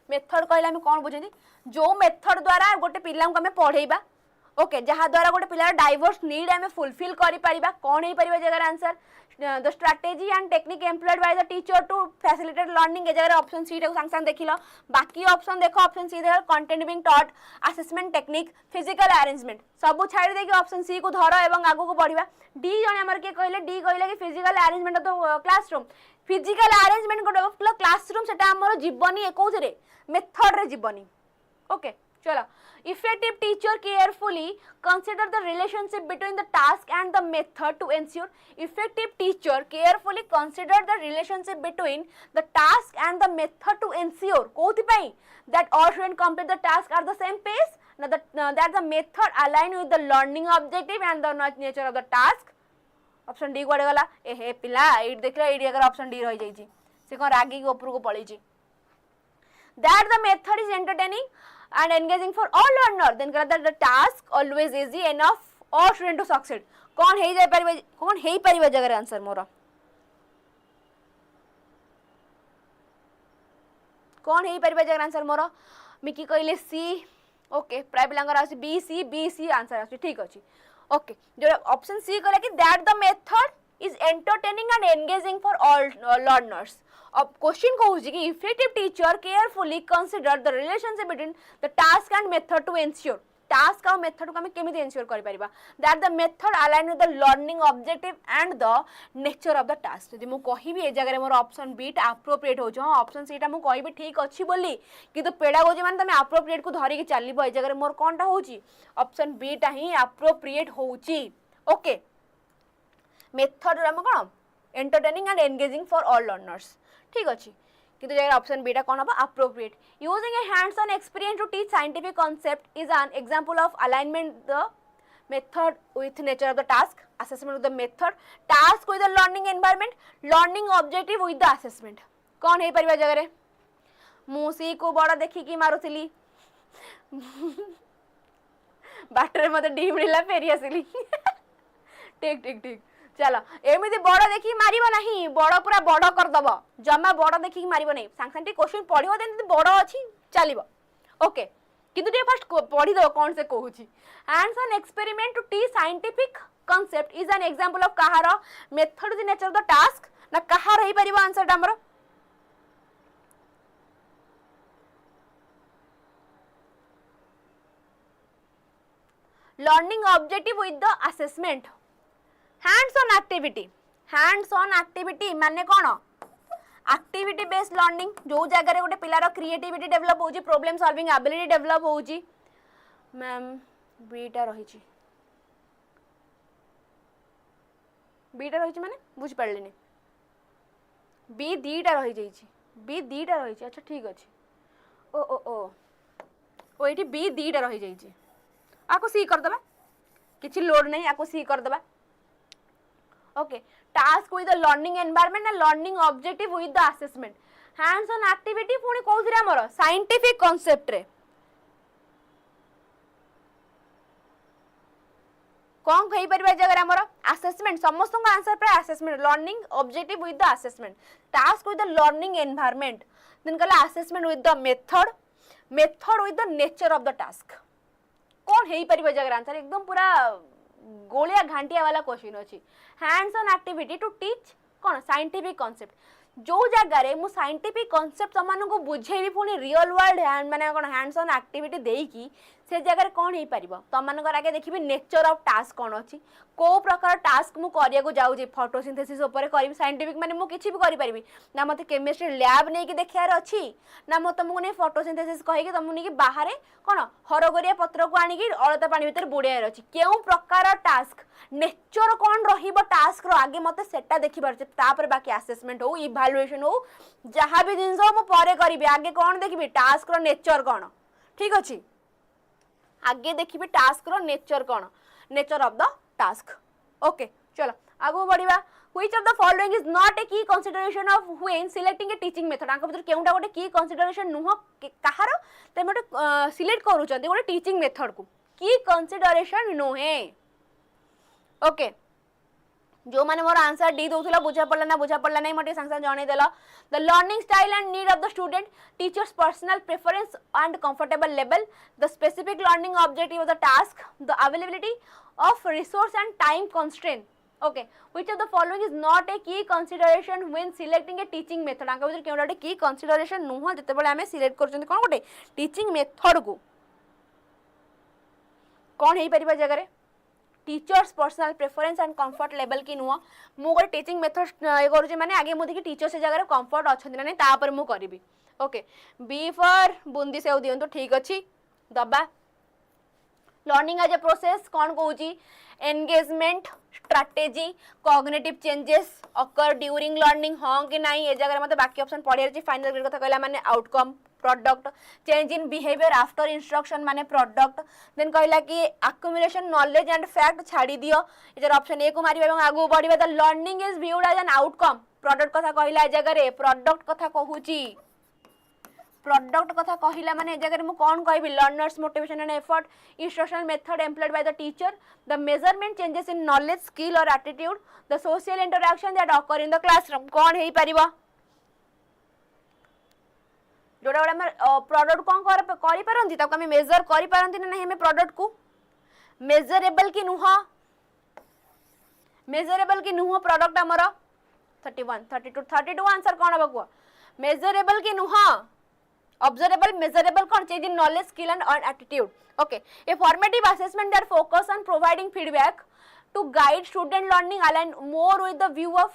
कहले हम कौन बुझे जो मेथड द्वारा गोटे पिला को हमें पढ़ेबा ओके जहाँ द्वारा गोटे पिलार डाइवर्स नीड हमें फुलफिल करि परिबा कौन हे परिबा जगह answer the strategy and technique employed by the teacher to facilitate learning ए जगह ऑप्शन सी को संग देखिलो बाकी ऑप्शन देखो ऑप्शन सी देखो content being taught assessment technique physical arrangement सब छाड़ी देके ऑप्शन सी को धरो एवं आगु को बढ़िबा डी जने हमर के कहले डी कहले कि physical arrangement of the classroom physical arrangement को क्लासरूम सेटा हमर जीवनी एकौथरे मेथड रे जीवनी ओके चलो effective teacher carefully consider the relationship between the task and the method to ensure effective teacher carefully consider the relationship between the task and the method to ensure कोथि पई that all students complete the task at the same pace that the method align with the learning objective and the nature of the task option D कोडे गला ए हे पिला eight देखला AD अगर option D रह जाई छी से कोन रागी के ऊपर को पळी छी that the method is entertaining and engaging for all learner then that the task always easy enough all student to succeed कौन हे परिबे जगह आंसर मोरा कौन हे परिबे जगह आंसर मोरा मिकी कहले सी ओके प्राय पिलांगर आसी बी सी आंसर आसी ठीक अछि ओके जो ऑप्शन सी कहले कि that the method is entertaining and engaging for all learners अब क्वेश्चन कहूँ कि effective teacher carefully consider the relationship between the task and method to ensure task और मेथड को हम केमिति एंश्योर करि परिबा that the method align with the learning objective and the nature of the task यदि मु कहिबी ए जगह मोर ऑप्शन बी टा एप्रोप्रिएट हो जो ऑप्शन सी टा मु कहिबी ठीक अछि बोली किंतु पेडागोजी माने तमे एप्रोप्रिएट को धरि के चलिबो ए जगह मोर कोनटा होची ऑप्शन बी टा ही एप्रोप्रिएट होची ओके मेथड रे हम कोन entertaining and engaging for all learners ठीक अछि किंतु जगह ऑप्शन बी टा कोन होबा appropriate using a hands on experience to teach scientific concept is an example of alignment the method with nature of the task assessment of the method task with the learning environment learning objective with the assessment कोन हे परिबा जगह रे मु सी को बड़ा देखि की मारुथिली बाटर मते डी मिला फेरी आसिली ठीक ठीक ठीक चलो एमिति बड़ देखि मारिबो नाही बड़ पूरा बड़ कर दबो जमा बड़ देखि मारिबो नाही सांगसांटी क्वेश्चन पढिबो देन बड़ अछि चलिबो ओके किंतु जे फर्स्ट पढि दो कोन से कहूची hands on experiment to teach scientific concept is an example of कहार method the nature of the task ना कहार हे परिबो आंसर टा हमरो learning objective with the assessment hands on activity माने कोन एक्टिविटी बेस्ड लर्निंग जो जगह रे गोटे पिलार क्रिएटिविटी डेवलप होउची प्रॉब्लम सॉल्विंग एबिलिटी डेवलप होउची मैम बीटा रहिची माने बुझ पड़लेनी बी दीटा रहि जाइची अच्छा ठीक अछि ओ एठी बी दीटा रहि जाइची आको सी कर दबा किछि लोड नहीं आको सी कर दबा okay task with the learning environment and learning objective with the assessment hands on activity पुणी कोउथरे हमर scientific concept रे कौन कहि परिबा जगह हमर असेसमेंट समस्त को आंसर पे assessment learning objective with the assessment task with the learning environment then कहला assessment with the method method with the nature of the task कौन हेई परिबा जगह आंसर एकदम पूरा गोलिया घांटिया वाला क्वेश्चन अछि hands on activity to teach कौन साइंटिफिक कांसेप्ट जो जगार मु साइंटिफिक कांसेप्ट समान को बुझेबी पुणी रियल वर्ल्ड माने कौन हैंड्स ऑन एक्टिविटी देकी से जगह कौन हो पार तुम आगे देखिए नेचर ऑफ टास्क कौन अच्छी को प्रकार टास्क मु करिया जाऊँगी फोटोसिंथेसिस उपर करी साइंटिफिक माने मु किछि भी करि परिबी ना मते केमिस्ट्री लैब नहीं कि देखार अच्छी ना मो तुमको नहीं फोटोसिंथेसिस कहीकि तुमको नहीं बाहर कौन हरगरिया पत्र को आनिकी अलता पानी भितर बुड़ाइर अच्छी क्यों प्रकार टास्क नेचर कौन रहिबो टास्क रो आगे मते सेटा देखिबार छै तापर बाकी असेसमेंट हो इवैल्यूएशन हो जहाँ भी जिनस मु परे करिबी आगे कौन देखिबी टास्क रो नेचर कौन ठीक अछि आगे देखिए टास्क रो नेचर कौन nature of the task okay चलो आगो बढ़िया which of the following is not a key consideration of when selecting a teaching method आंक भीतर केउटा गोटे की कंसीडरेशन नुह कहार ते मोटे सिलेक्ट करूचंती गोटे टीचिंग मेथड को की कंसीडरेशन नुहे ओके जो माने मोर आंसर डी दोथला बुझा पड़ला नहीं मटे संग संग जणे देला the learning style and need of the student teachers personal preference and comfortable level the specific learning objective of the task the availability of resource and time constraint okay which of the following is not a key consideration when selecting a teaching method आंका भीतर केउटा गोटे की consideration नुह जते बेले हमें select करछन कोन गोटे teaching method को कोन हेई परिबा जगह रे teachers personal preference and comfort level की नुह मु गोटे टीचिंग मेथड ये करूँ माने आगे मुझे टीचर से जगह कंफर्ट अच्छा ना नहीं तापर मु करी ओके बी फॉर बुंदी सेव दियंतु ठीक अच्छी दबा लर्निंग एज ए प्रोसेस कौन कहूँ engagement strategy cognitive changes occur during learning हाँ कि नहीं ये जगह मतलब बाकी ऑप्शन पढ़ियार फाइनल ग्रेड कथा कहला माने outcome product change in behaviour after instruction माने प्रोडक्ट देन कहला कि अक्युमुलेशन नॉलेज एंड फैक्ट छाड़ी दियो इधर ऑप्शन ए को मारिबा एवं आगु बढ़िबा the learning is viewed as an outcome product कथा कहला जगह रे प्रोडक्ट कथा कहूची प्रोडक्ट कथा कहला माने जगह मु कोन कहबी learners motivation and effort instructional method employed by the teacher the measurement changes in knowledge skill और attitude the social interaction that occur in the classroom कोन हेई परिबा जोड़ा गोटे आम प्रोडक्ट कौन करी पारंती ताको आम मेजर करी पारंती ना नहीं हमें प्रोडक्ट को मेजरेबल की नुह प्रोडक्ट आमर 31 32 32 आंसर कौन हम कह मेजरेबल की नुह ऑब्जर्वेबल मेजरेबल कौन change in knowledge skill and attitude okay a formative assessment that focus on providing feedback to guide student learning align more with the view of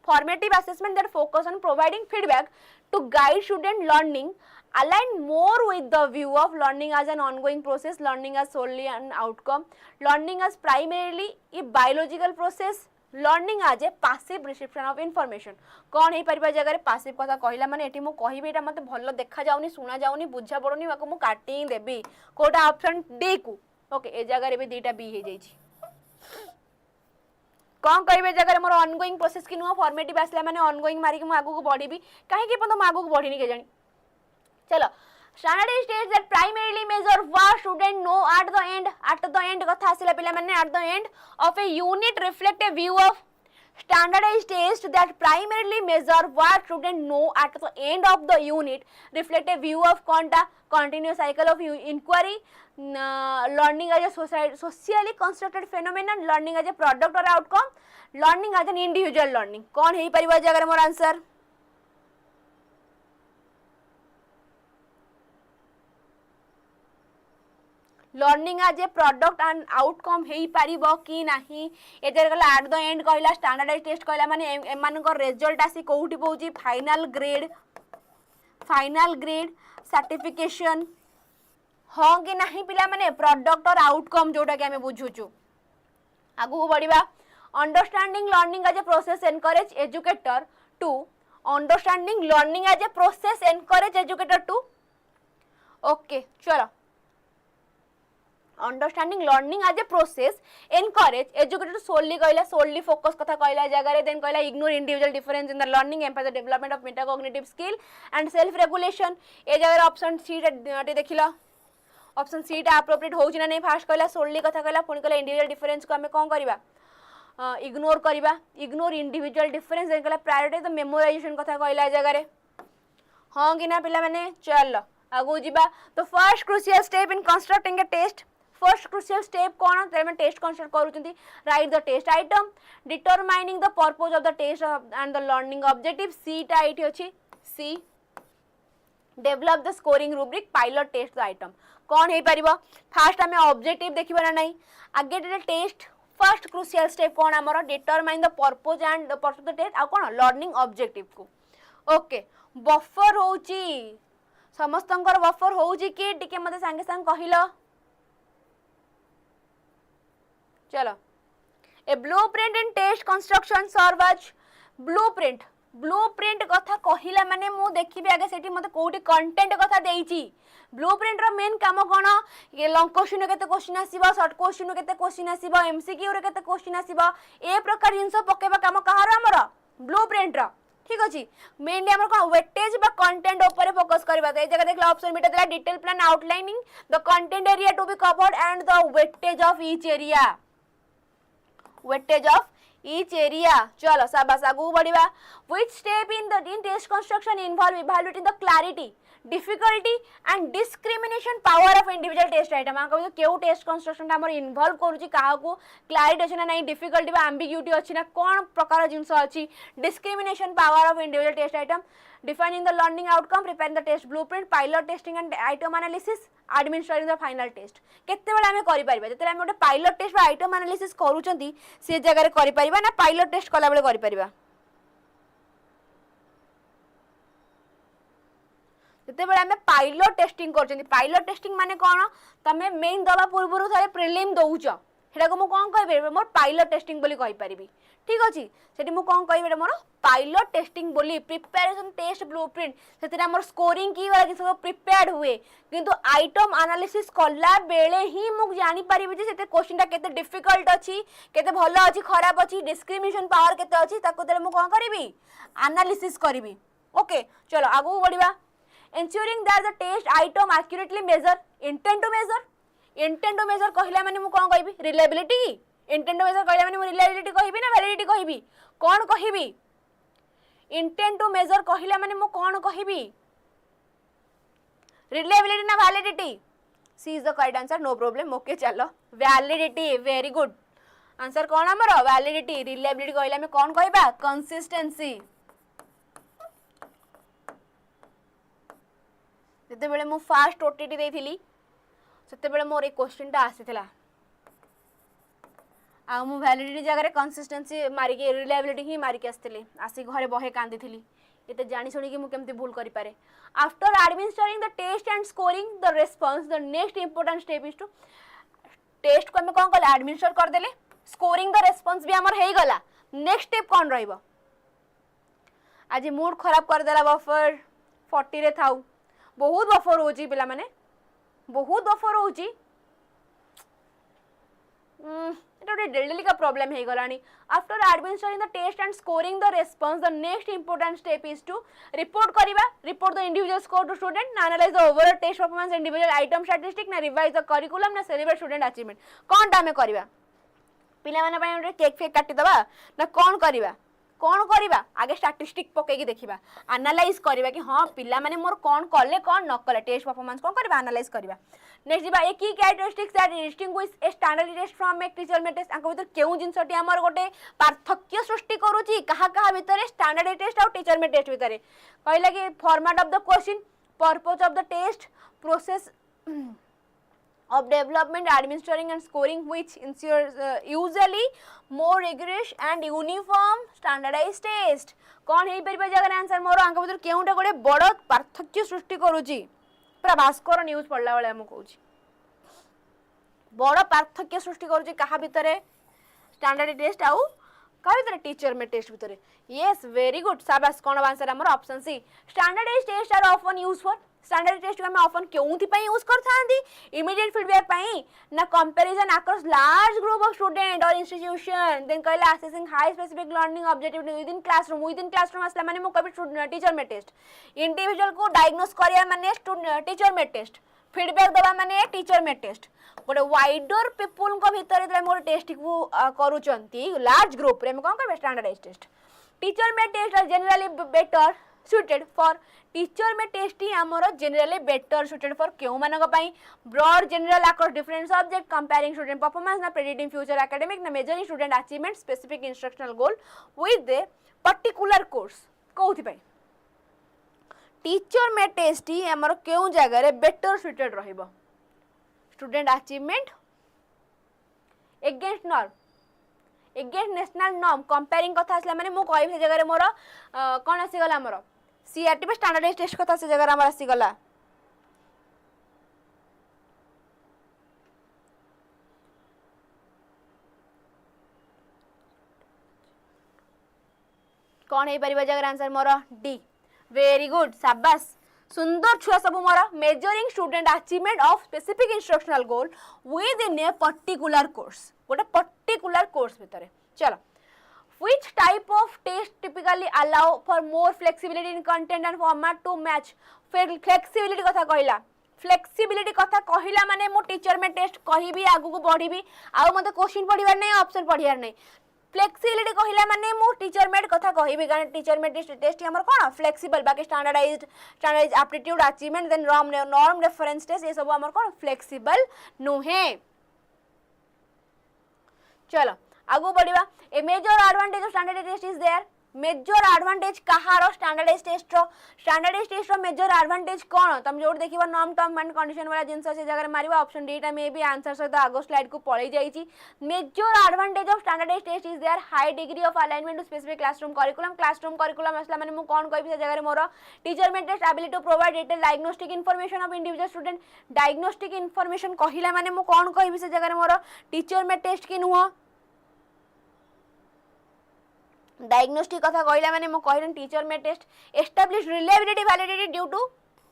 formative assessment that focus on providing feedback to guide student learning align more with the view of learning as an ongoing process learning as solely an outcome learning as primarily a biological process learning as a passive reception of information कौन हे परिबा जगह रे passive कथा कहला माने एठी मु कहिबे एटा मते भलो देखा जाउनी सुना जाउनी बुझा पड़ोनी बाको मु काटी देबी कोटा ऑप्शन डी को ओके ए जगह रे भी दीटा बी हे जाईची कौन कहे जगह मोर ऑनगोइंग प्रोसेस की नुह फॉर्मेटिव आसला माने ऑनगोइंग मारिक मु आगु को बढ़ीबी काहे कि पन आगु को बढ़ीनी के जानी चलो standard stage that primarily measure what student know at the end कथा आसला पिला माने at the end of a unit reflect a view of standardized test that primarily measure what students know at the end of the unit reflect a view of continuous cycle of inquiry learning as a socially constructed phenomenon learning as a product or outcome learning as an individual learning कौन है परिवार जगह मोर answer learning आज ए product and outcome हेई पारिबो कि नाही ager गला eight the and कहला standardise test कहला माने एमान को रिजल्ट आसी कोउठी पहुची फाइनल ग्रेड सर्टिफिकेशन हां कि नाही पिला माने प्रोडक्ट और आउटकम जोटा कि हमें बुझुचु आगु को बढ़िबा understanding learning as a process encourage educator to understanding learning as a process encourage educator to okay चलो understanding learning as a process encourage educator solely कहला सोली फोकस कथा कहला जगह रे देन कहला ignore individual difference in the learning emphasise the development of metacognitive skill and self regulation ए जगह option सी देखिला ऑप्शन सी टा एप्रोप्रिएट होउछि ना नहीं फास्ट कहला सोलली कथा कहला पुणी कहला इंडिविजुअल डिफरेंस को हमें कौन करबा इग्नोर करबा इग्नोर इंडिविजुअल डिफरेंस देन कहला प्रायोरिटी द मेमोराइजेशन कथा कहला जगह रे हां कि ना पिला माने चल आगु जीबा तो first crucial step in constructing a test first crucial step कौन तेरे टेस्ट कंस्ट्रक्ट करूचंती right the test item determining the purpose of the test and the learning objective C टा इठी अछि C develop the scoring rubric pilot test the item कौन हे परिबो fast हमें objective देखिबा ना नहीं आगे टेस्ट फर्स्ट क्रूशियल स्टेप कौन हमर determine the purpose and the purpose of the test आ कौन लर्निंग ऑब्जेक्टिव को ओके बफर होउची समस्तंकर बफर होउची कि टिके मते संगे संग कहिलो चलो a blueprint in test construction serve as blueprint कथा कहिला माने मु देखिबे आगे सेठी मते कोठी कंटेंट कथा देइची ब्लूप्रिंट रो मेन काम कोन ये लॉन्ग क्वेश्चन केते क्वेश्चन आसीबो शॉर्ट क्वेश्चन केते क्वेश्चन आसीबो एमसीक्यू रे केते क्वेश्चन आसीबो ए प्रकार जिंस पकेबा काम कहार हमर ब्लूप्रिंट रो ठीक अछि मेनली हमर कोन वेटेज बा कंटेंट ऊपर फोकस करबा ए जगह देखला ऑप्शन मिटा देला detail plan outlining the content area to be covered and the weightage of each area weightage of each area चलो शाबाश आगु बढ़िबा which step in test construction involve evaluating the clarity difficulty and discrimination power of individual test item आ कहू केउ test construction हमर involve करूची काहा को clarity अछि ना नहीं डिफिकल्टी बा एम्बिग्यूटी अछि ना कोन प्रकार जिंस अछि discrimination power of individual test item defining the learning outcome preparing the test blueprint pilot testing and item analysis administering the final test केते बेला हमें करि परिबा जते हम ओटे पायलट टेस्ट बा आइटम एनालिसिस करूचंती से जगह रे करि परिबा ना पायलट टेस्ट कला बेले करि परिबा जते बेला हमें पायलट टेस्टिंग करचंती पायलट टेस्टिंग माने कोन तमे मेन दबा पूर्वरु थारे प्रिलिम दउचो हेडा को मु कोन कहबे मोर पायलट टेस्टिंग बोली कहि परिबी ठीक अछि सेठी मु कोन कहबे मोर पायलट टेस्टिंग बोली प्रिपरेशन टेस्ट ब्लूप्रिंट सेतिर हमर स्कोरिंग की वाला सब प्रिपेयर्ड हुए किंतु आइटम एनालिसिस कला बेले ही मु जानि परिबे जे सेते क्वेश्चन टा केते डिफिकल्ट अछि केते भलो अछि खराब अछि डिस्क्रिमिनेशन पावर केते अछि ताको तेरे मु कोन करिवि एनालिसिस करिवि ओके चलो आगु बढ़िबा ensuring that the test item accurately measure intent to measure कहला माने मु कोन कहबी रिलायबिलिटी intent to measure कहला माने मु रिलायबिलिटी कहबी ना वैलिडिटी कहबी कोन कहबी intent to measure कहला माने मु कोन कहबी रिलायबिलिटी ना validity C is the correct answer no problem okay चलो वैलिडिटी वेरी गुड आंसर कोन हमर वैलिडिटी रिलायबिलिटी कहला में कोन कहबा कंसिस्टेंसी जते बेले मु फास्ट ओटीटी देथिली सेते बेले मोर ए क्वेश्चन टा आसीथिला आ मु वैलिडिटी जगह रे कंसिस्टेंसी मारी के रिलायबिलिटी ही मारी के आस्थिली आसी घरे बहे कांदिथिली एते जानि सुनी कि मु केमती भूल करि पारे after administering the test and scoring the response the next important step is to test को हम कोन कहला एडमिनिस्टर कर देले स्कोरिंग द रिस्पांस भी हमर हेई गला नेक्स्ट स्टेप कोन रहइबो आज मूड खराब कर देला बफर 40 रे थाउ बहुत बफर होची पिला माने बहुत बफर होची एटा डेली का प्रॉब्लम हे गलानी after administering the test and scoring the response the next important step is to report the individual score to student ना analyse the overall test performance individual item statistic ना revise the curriculum ना celebrate student achievement कोन टा में करबा पिला माने पय केक फेक काटी दबा ना कोन करबा आगे स्टैटिस्टिक पकेगी देखिबा एनालाइज करबा कि हां पिला माने मोर कोन करले कोन न करले टेस्ट परफॉर्मेंस कोन करबा एनालाइज करबा नेक्स्ट दिबा a key characteristics that distinguish a standard test from a teacher made test आंको भीतर केउ जिंसटी हमर गोटे पार्थक्य सृष्टि करूची कहा भीतर स्टैंडर्ड टेस्ट और टीचर में टेस्ट भीतर कहला कि format of the question purpose of the test process of development administering and scoring which ensures usually more rigorous and uniform standardized test कौन हे परिबा जगह आंसर मोर अंक भीतर केउटा गोटे बड़ पार्थक्य सृष्टि करूची पूरा भास्कर न्यूज पढ़ला वाला हम कहूची बड़ पार्थक्य सृष्टि करूची कहा भीतर स्टैंडर्ड टेस्ट आउ का भीतर टीचर में टेस्ट भीतर यस वेरी गुड शाबाश कौन आंसर हमर option C standardized test are often use for standard test को हम ऑफन केउंथि पई यूज करथांदी इमीडिएट फीडबैक पई ना comparison across large group of student और इंस्टीट्यूशन देन कहला assessing high specific learning objective with in classroom असला माने मो कभी टीचर में टेस्ट इंडिविजुअल को डायग्नोस करिया माने टीचर में टेस्ट फीडबैक दबा माने टीचर मेड टेस्ट गोटे वाइडर पीपल को भितर जे मोर टेस्ट को करूचंती लार्ज ग्रुप रे हम कोन कहबे standardize test teacher made test are generally better suited for teacher made test ही हमरो generally better suited for क्यों मानक पाई broad general across different subject comparing student performance ना predicting future academic ना measuring student achievement specific instructional goal with the particular course कोउथि पाई teacher made test ही हमरो क्यों जगह रे better suited रहिबो student achievement against norm against national norm comparing कथा आसला माने मो कहबे जगह रे मोर कोन आसी गला हमरो सीआरटी पे स्टैंडर्डाइज टेस्ट कथा से जगह हमर आसी गला कौन है परिबा जगह आंसर मोर डी वेरी गुड शाबाश सुंदर छुआ सब मोर measuring student achievement of specific instructional goal within a particular course गोटे पर्टिकुलर कोर्स भितर चलो which type of test typically allow for more flexibility in content and format to match flexibility कथा कहिला flexibility कथा कहिला माने मो teacher made test कहिबी आगु को बढ़ीबी आ मते क्वेश्चन पढिबार नै ऑप्शन पढियार नै फ्लेक्सिबिलिटी कहिला माने मो टीचर मेड कथा कहिबी कारण टीचर मेड टेस्ट हमर कोन फ्लेक्सिबल बाकी standardised aptitude achievement then norm reference test ये सब हमर कोन फ्लेक्सिबल नुहे चलो आगु बढ़िबा a major advantage of standardised test is their major advantage कहारो स्टैंडर्डाइज्ड टेस्ट रो मेजर एडवांटेज कोन तुम जोड देखिबा नॉर्म टर्म एंड कंडीशन वाला जिंस से जगह मारिबा ऑप्शन डी टा मे बी आंसर सहित आगो स्लाइड को पळै जाईची major advantage of standardised test is their high degree of alignment to specific classroom curriculum असला माने मु कोन कहबी से जगह रे मोर teacher made test ability to provide detail diagnostic information of individual student diagnostic information कहिला माने मु कोन कहबी से जगह रे मोर टीचर में टेस्ट की नुह डायग्नोस्टिक कथा कहला माने मो कहलन teacher made test establish reliability validity due to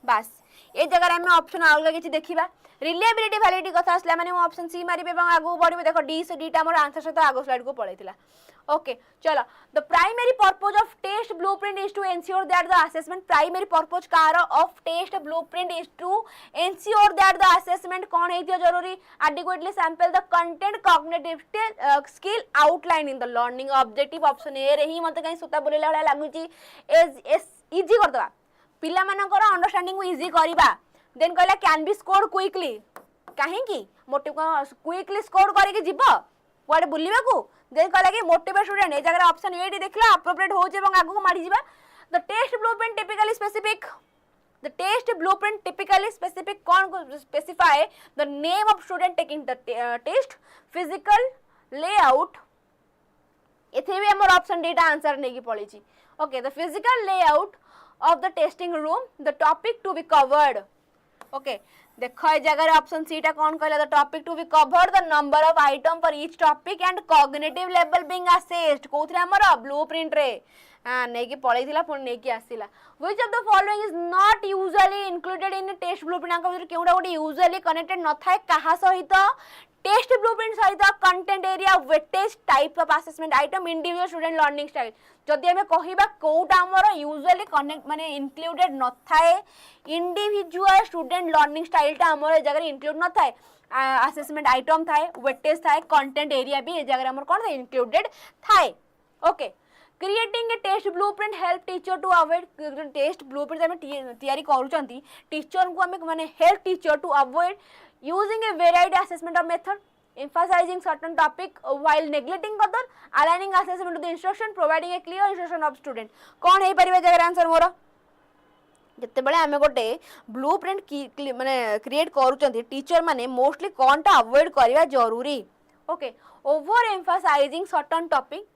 बस ए जगह में ऑप्शन अलग किछि देखिबा रिलायबिलिटी वैलिडिटी कथा असला माने मो ऑप्शन सी मारिबे एवं आगु बढ़िबे देखो डी से डी टा हमर आंसर सहित आगु स्लाइड को पळैतिला ओके चलो the primary purpose of test blueprint is to ensure that the assessment primary purpose कार of test blueprint is to ensure that the assessment कोन हेतियो जरूरी adequately sample the content cognitive skill outline in the learning objective option A रे ही मते कहीं सुता बोलेला वाला लागुची एज इजी कर दवा पिला मानकर अंडरस्टैंडिंग को इजी करबा देन कहला कैन बी स्कोर्ड क्विकली काहे की मोटिव क्विकली स्कोर करके जिवो वाडे बुलिबा को देन कहला कि मोटिवेट स्टूडेंट ए जगह ऑप्शन ए डी देखला अप्रोप्रिएट हो जे एवं आगु को मारी जिबा the test blueprint typically specific the test blueprint typically specific कौन को specify the name of student taking the test physical layout एथे भी हमर ऑप्शन डेटा आंसर नै की पड़ी छी okay the physical layout of the testing room the topic to be covered okay देखो ए जगह ऑप्शन सी टा कौन कहला the topic to be covered the number of item for each topic and cognitive level being assessed कोथरे हमर blueprint रे नै की पळैथिला पुन नै की आसीला which of the following is not usually included in test blueprint आंका भीतर केउडा गोटे यूजुअली कनेक्टेड न थाए कहा सहित टेस्ट ब्लूप्रिंट सहित content area weightage type of assessment item individual student learning style जदि हमें कहिबा कोउटा हमर यूजुअली कनेक्ट माने इंक्लूडेड न थाए इंडिविजुअल स्टूडेंट लर्निंग स्टाइल टा हमर जगह इंक्लूड न थाए असेसमेंट आइटम थाए वेटेज थाए कंटेंट एरिया भी ए जगह हमर कोन थाए इंक्लूडेड थाए okay creating a test blueprint help teacher to avoid test blueprint हम तैयारी करूचंती टीचर को हमें माने help teacher to avoid using a varied assessment of method emphasizing certain topic while neglecting other aligning assessment to the instruction providing a clear instruction of student कौन है परिबे जगह आंसर मोर जते बेले हमें गोटे ब्लूप्रिंट की माने क्रिएट करूचंती टीचर माने मोस्टली कोनटा अवॉइड करबा जरूरी okay over emphasising certain topic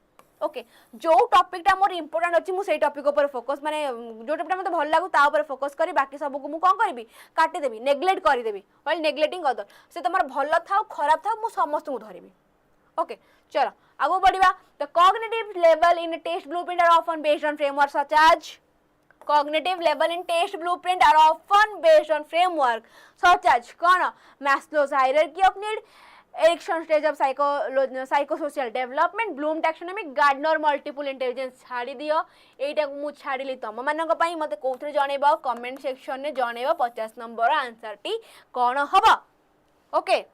okay जो टॉपिक टा मोर इंपोर्टेंट अछि मु सेही टॉपिक ऊपर फोकस माने जो टॉपिक टा मते भल लागु ता ऊपर फोकस करी बाकी सब को मु कोन करबी काटी देबी नेग्लेक्ट करी देबी व्हाइल नेग्लेक्टिंग अदर से तमर भल थाउ खराब थाउ मु समस्त को धरिबी ओके चलो आगो बढ़िबा the cognitive level in test blueprint are often based on framework such as cognitive level in test blueprint are often based on framework such as कोन Maslow's hierarchy of need Erikson stage of psychosocial development, Bloom taxonomy, Gardner multiple intelligence छाड़ी दियो। एटा को मु छाड़िली तुम मानक पई मते कोथरे जणेबो comment section ने जणेबो 50 नंबर आंसर टी कोन हबो। ओके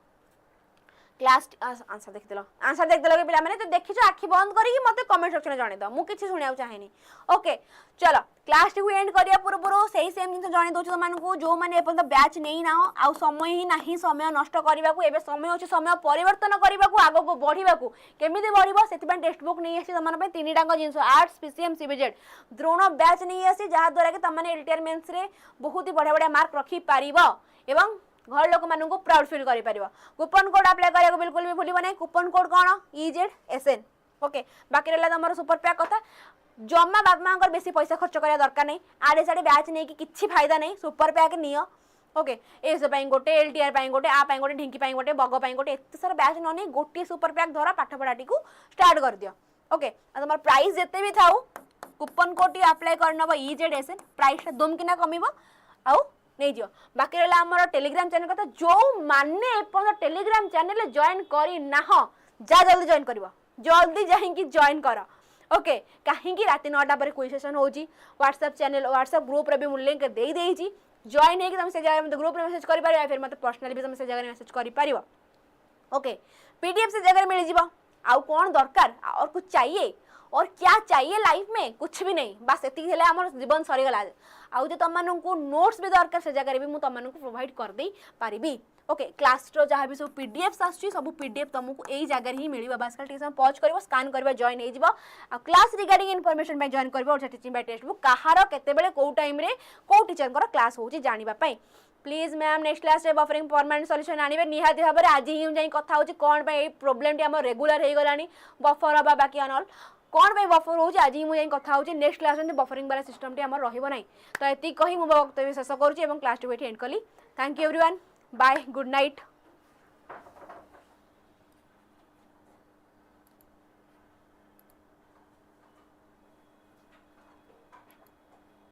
क्लास आंसर देखदेलो के पिला माने तो देखिछो आखि बंद करी मते कमेंट सेक्शन में जणे दो मु किछि सुनिया चाहेनी। ओके चलो क्लास टी एंड करिया पूर्व सही सेम जिन जणे दोछ मानकू जो माने एपन बैच नहीं ना आ समय ही नाही समय नष्ट करबा को एबे समय होछि समय परिवर्तन करबा को आगो को बढ़िबा को केमिति बढ़िबो सेति टेक्स्ट बुक नहीं आसी तमन पे तीन टांग जिंस arts PCM CBZ Drona batch नहीं आसी जहा द्वारा कि तमने एलटीआर मेंस रे बहुत ही बढ़िया बढ़िया मार्क रखी पारिबो एवं घर लोक मानू प्राउड फील करि पारिबो। कूपन कोड अप्लाई करिया बिल्कुल भी भूलिबो नै। कूपन कोड कोन 𝐸𝐳 ओके बाकी रहला तमरो सुपर पैक कथा जम्मा बापमा बेसी पैसा खर्च करिया दरकार नै आडे साडे बैच नै कि किछि फायदा नै super pack neo. Okay S पई गोटे एलटीआर पई गोटे आ पई गोटे ढिंकी पई गोटे बग पई गोटे एते सारा बैच न नै गोटे सुपर पैक धरा पाठ पढ़ाटी को स्टार्ट कर दियो। ओके आ तमर प्राइस जते भी थाउ कूपन कोड टी अप्लाई करनबो 𝐸𝐳 प्राइस ता दुम किना कमिबो आउ नहीं दियो। बाकी रहला हमर टेलीग्राम चैनल कथा जो माने एपन टेलीग्राम चैनल जॉइन करी ना जा जल्दी जॉइन करबो जल्दी जाहिंकी जॉइन कर। ओके कहीं राति 9टा पर क्विज सेशन होजी व्हाट्सएप चैनल व्हाट्सएप ग्रुप रे भी मु लिंक दे देइची जॉइन है कि तुम से जगह में ग्रुप रे मैसेज करि पारिबो या फिर मते पर्सनली भी तुम से जगह मैसेज करि पारिबो। ओके पीडीएफ से जगह मिल जिवो आउ कोन दरकार और कुछ चाहिए और क्या चाहिए लाइफ में कुछ भी नहीं बस एति हेले हमर जीवन सरी गला आउ जे तम माननकू नोट्स भी दरकार से जगह रे भी मु तम माननकू प्रोवाइड कर देई पारिबी। ओके क्लास रो जहाँ भी सब पीडीएफ आसुची सब पीडीएफ तुमको एई जगह ही मिलिबा बस खाली टीचर पॉज करबो स्कैन करबो जॉइन हे जिवो आ क्लास रिगार्डिंग इन्फॉर्मेशन पे जॉइन करबो और टीचिंग बाय टेक्स्ट बुक कहार केते बेले को टाइम रे को टीचर कर क्लास होची जानिबा पई। प्लीज मैम नेक्स्ट क्लास रे बफरिंग परमानेंट सॉल्यूशन आनिबे निहाती भाबरे आज ही जाई कथा होची कोन पे प्रॉब्लम टी हमर रेगुलर हे गलानी बफर हबा बाकी अनल कौन पे बफर हो आज ही मुझे कथा हो नेक्स्ट क्लास में बफरिंग वाला सिस्टम टी हमर रहिबो नै तो एति कहि मु वक्तव्य शेष करूची एवं क्लास टी एंड कली। Thank you everyone bye good night.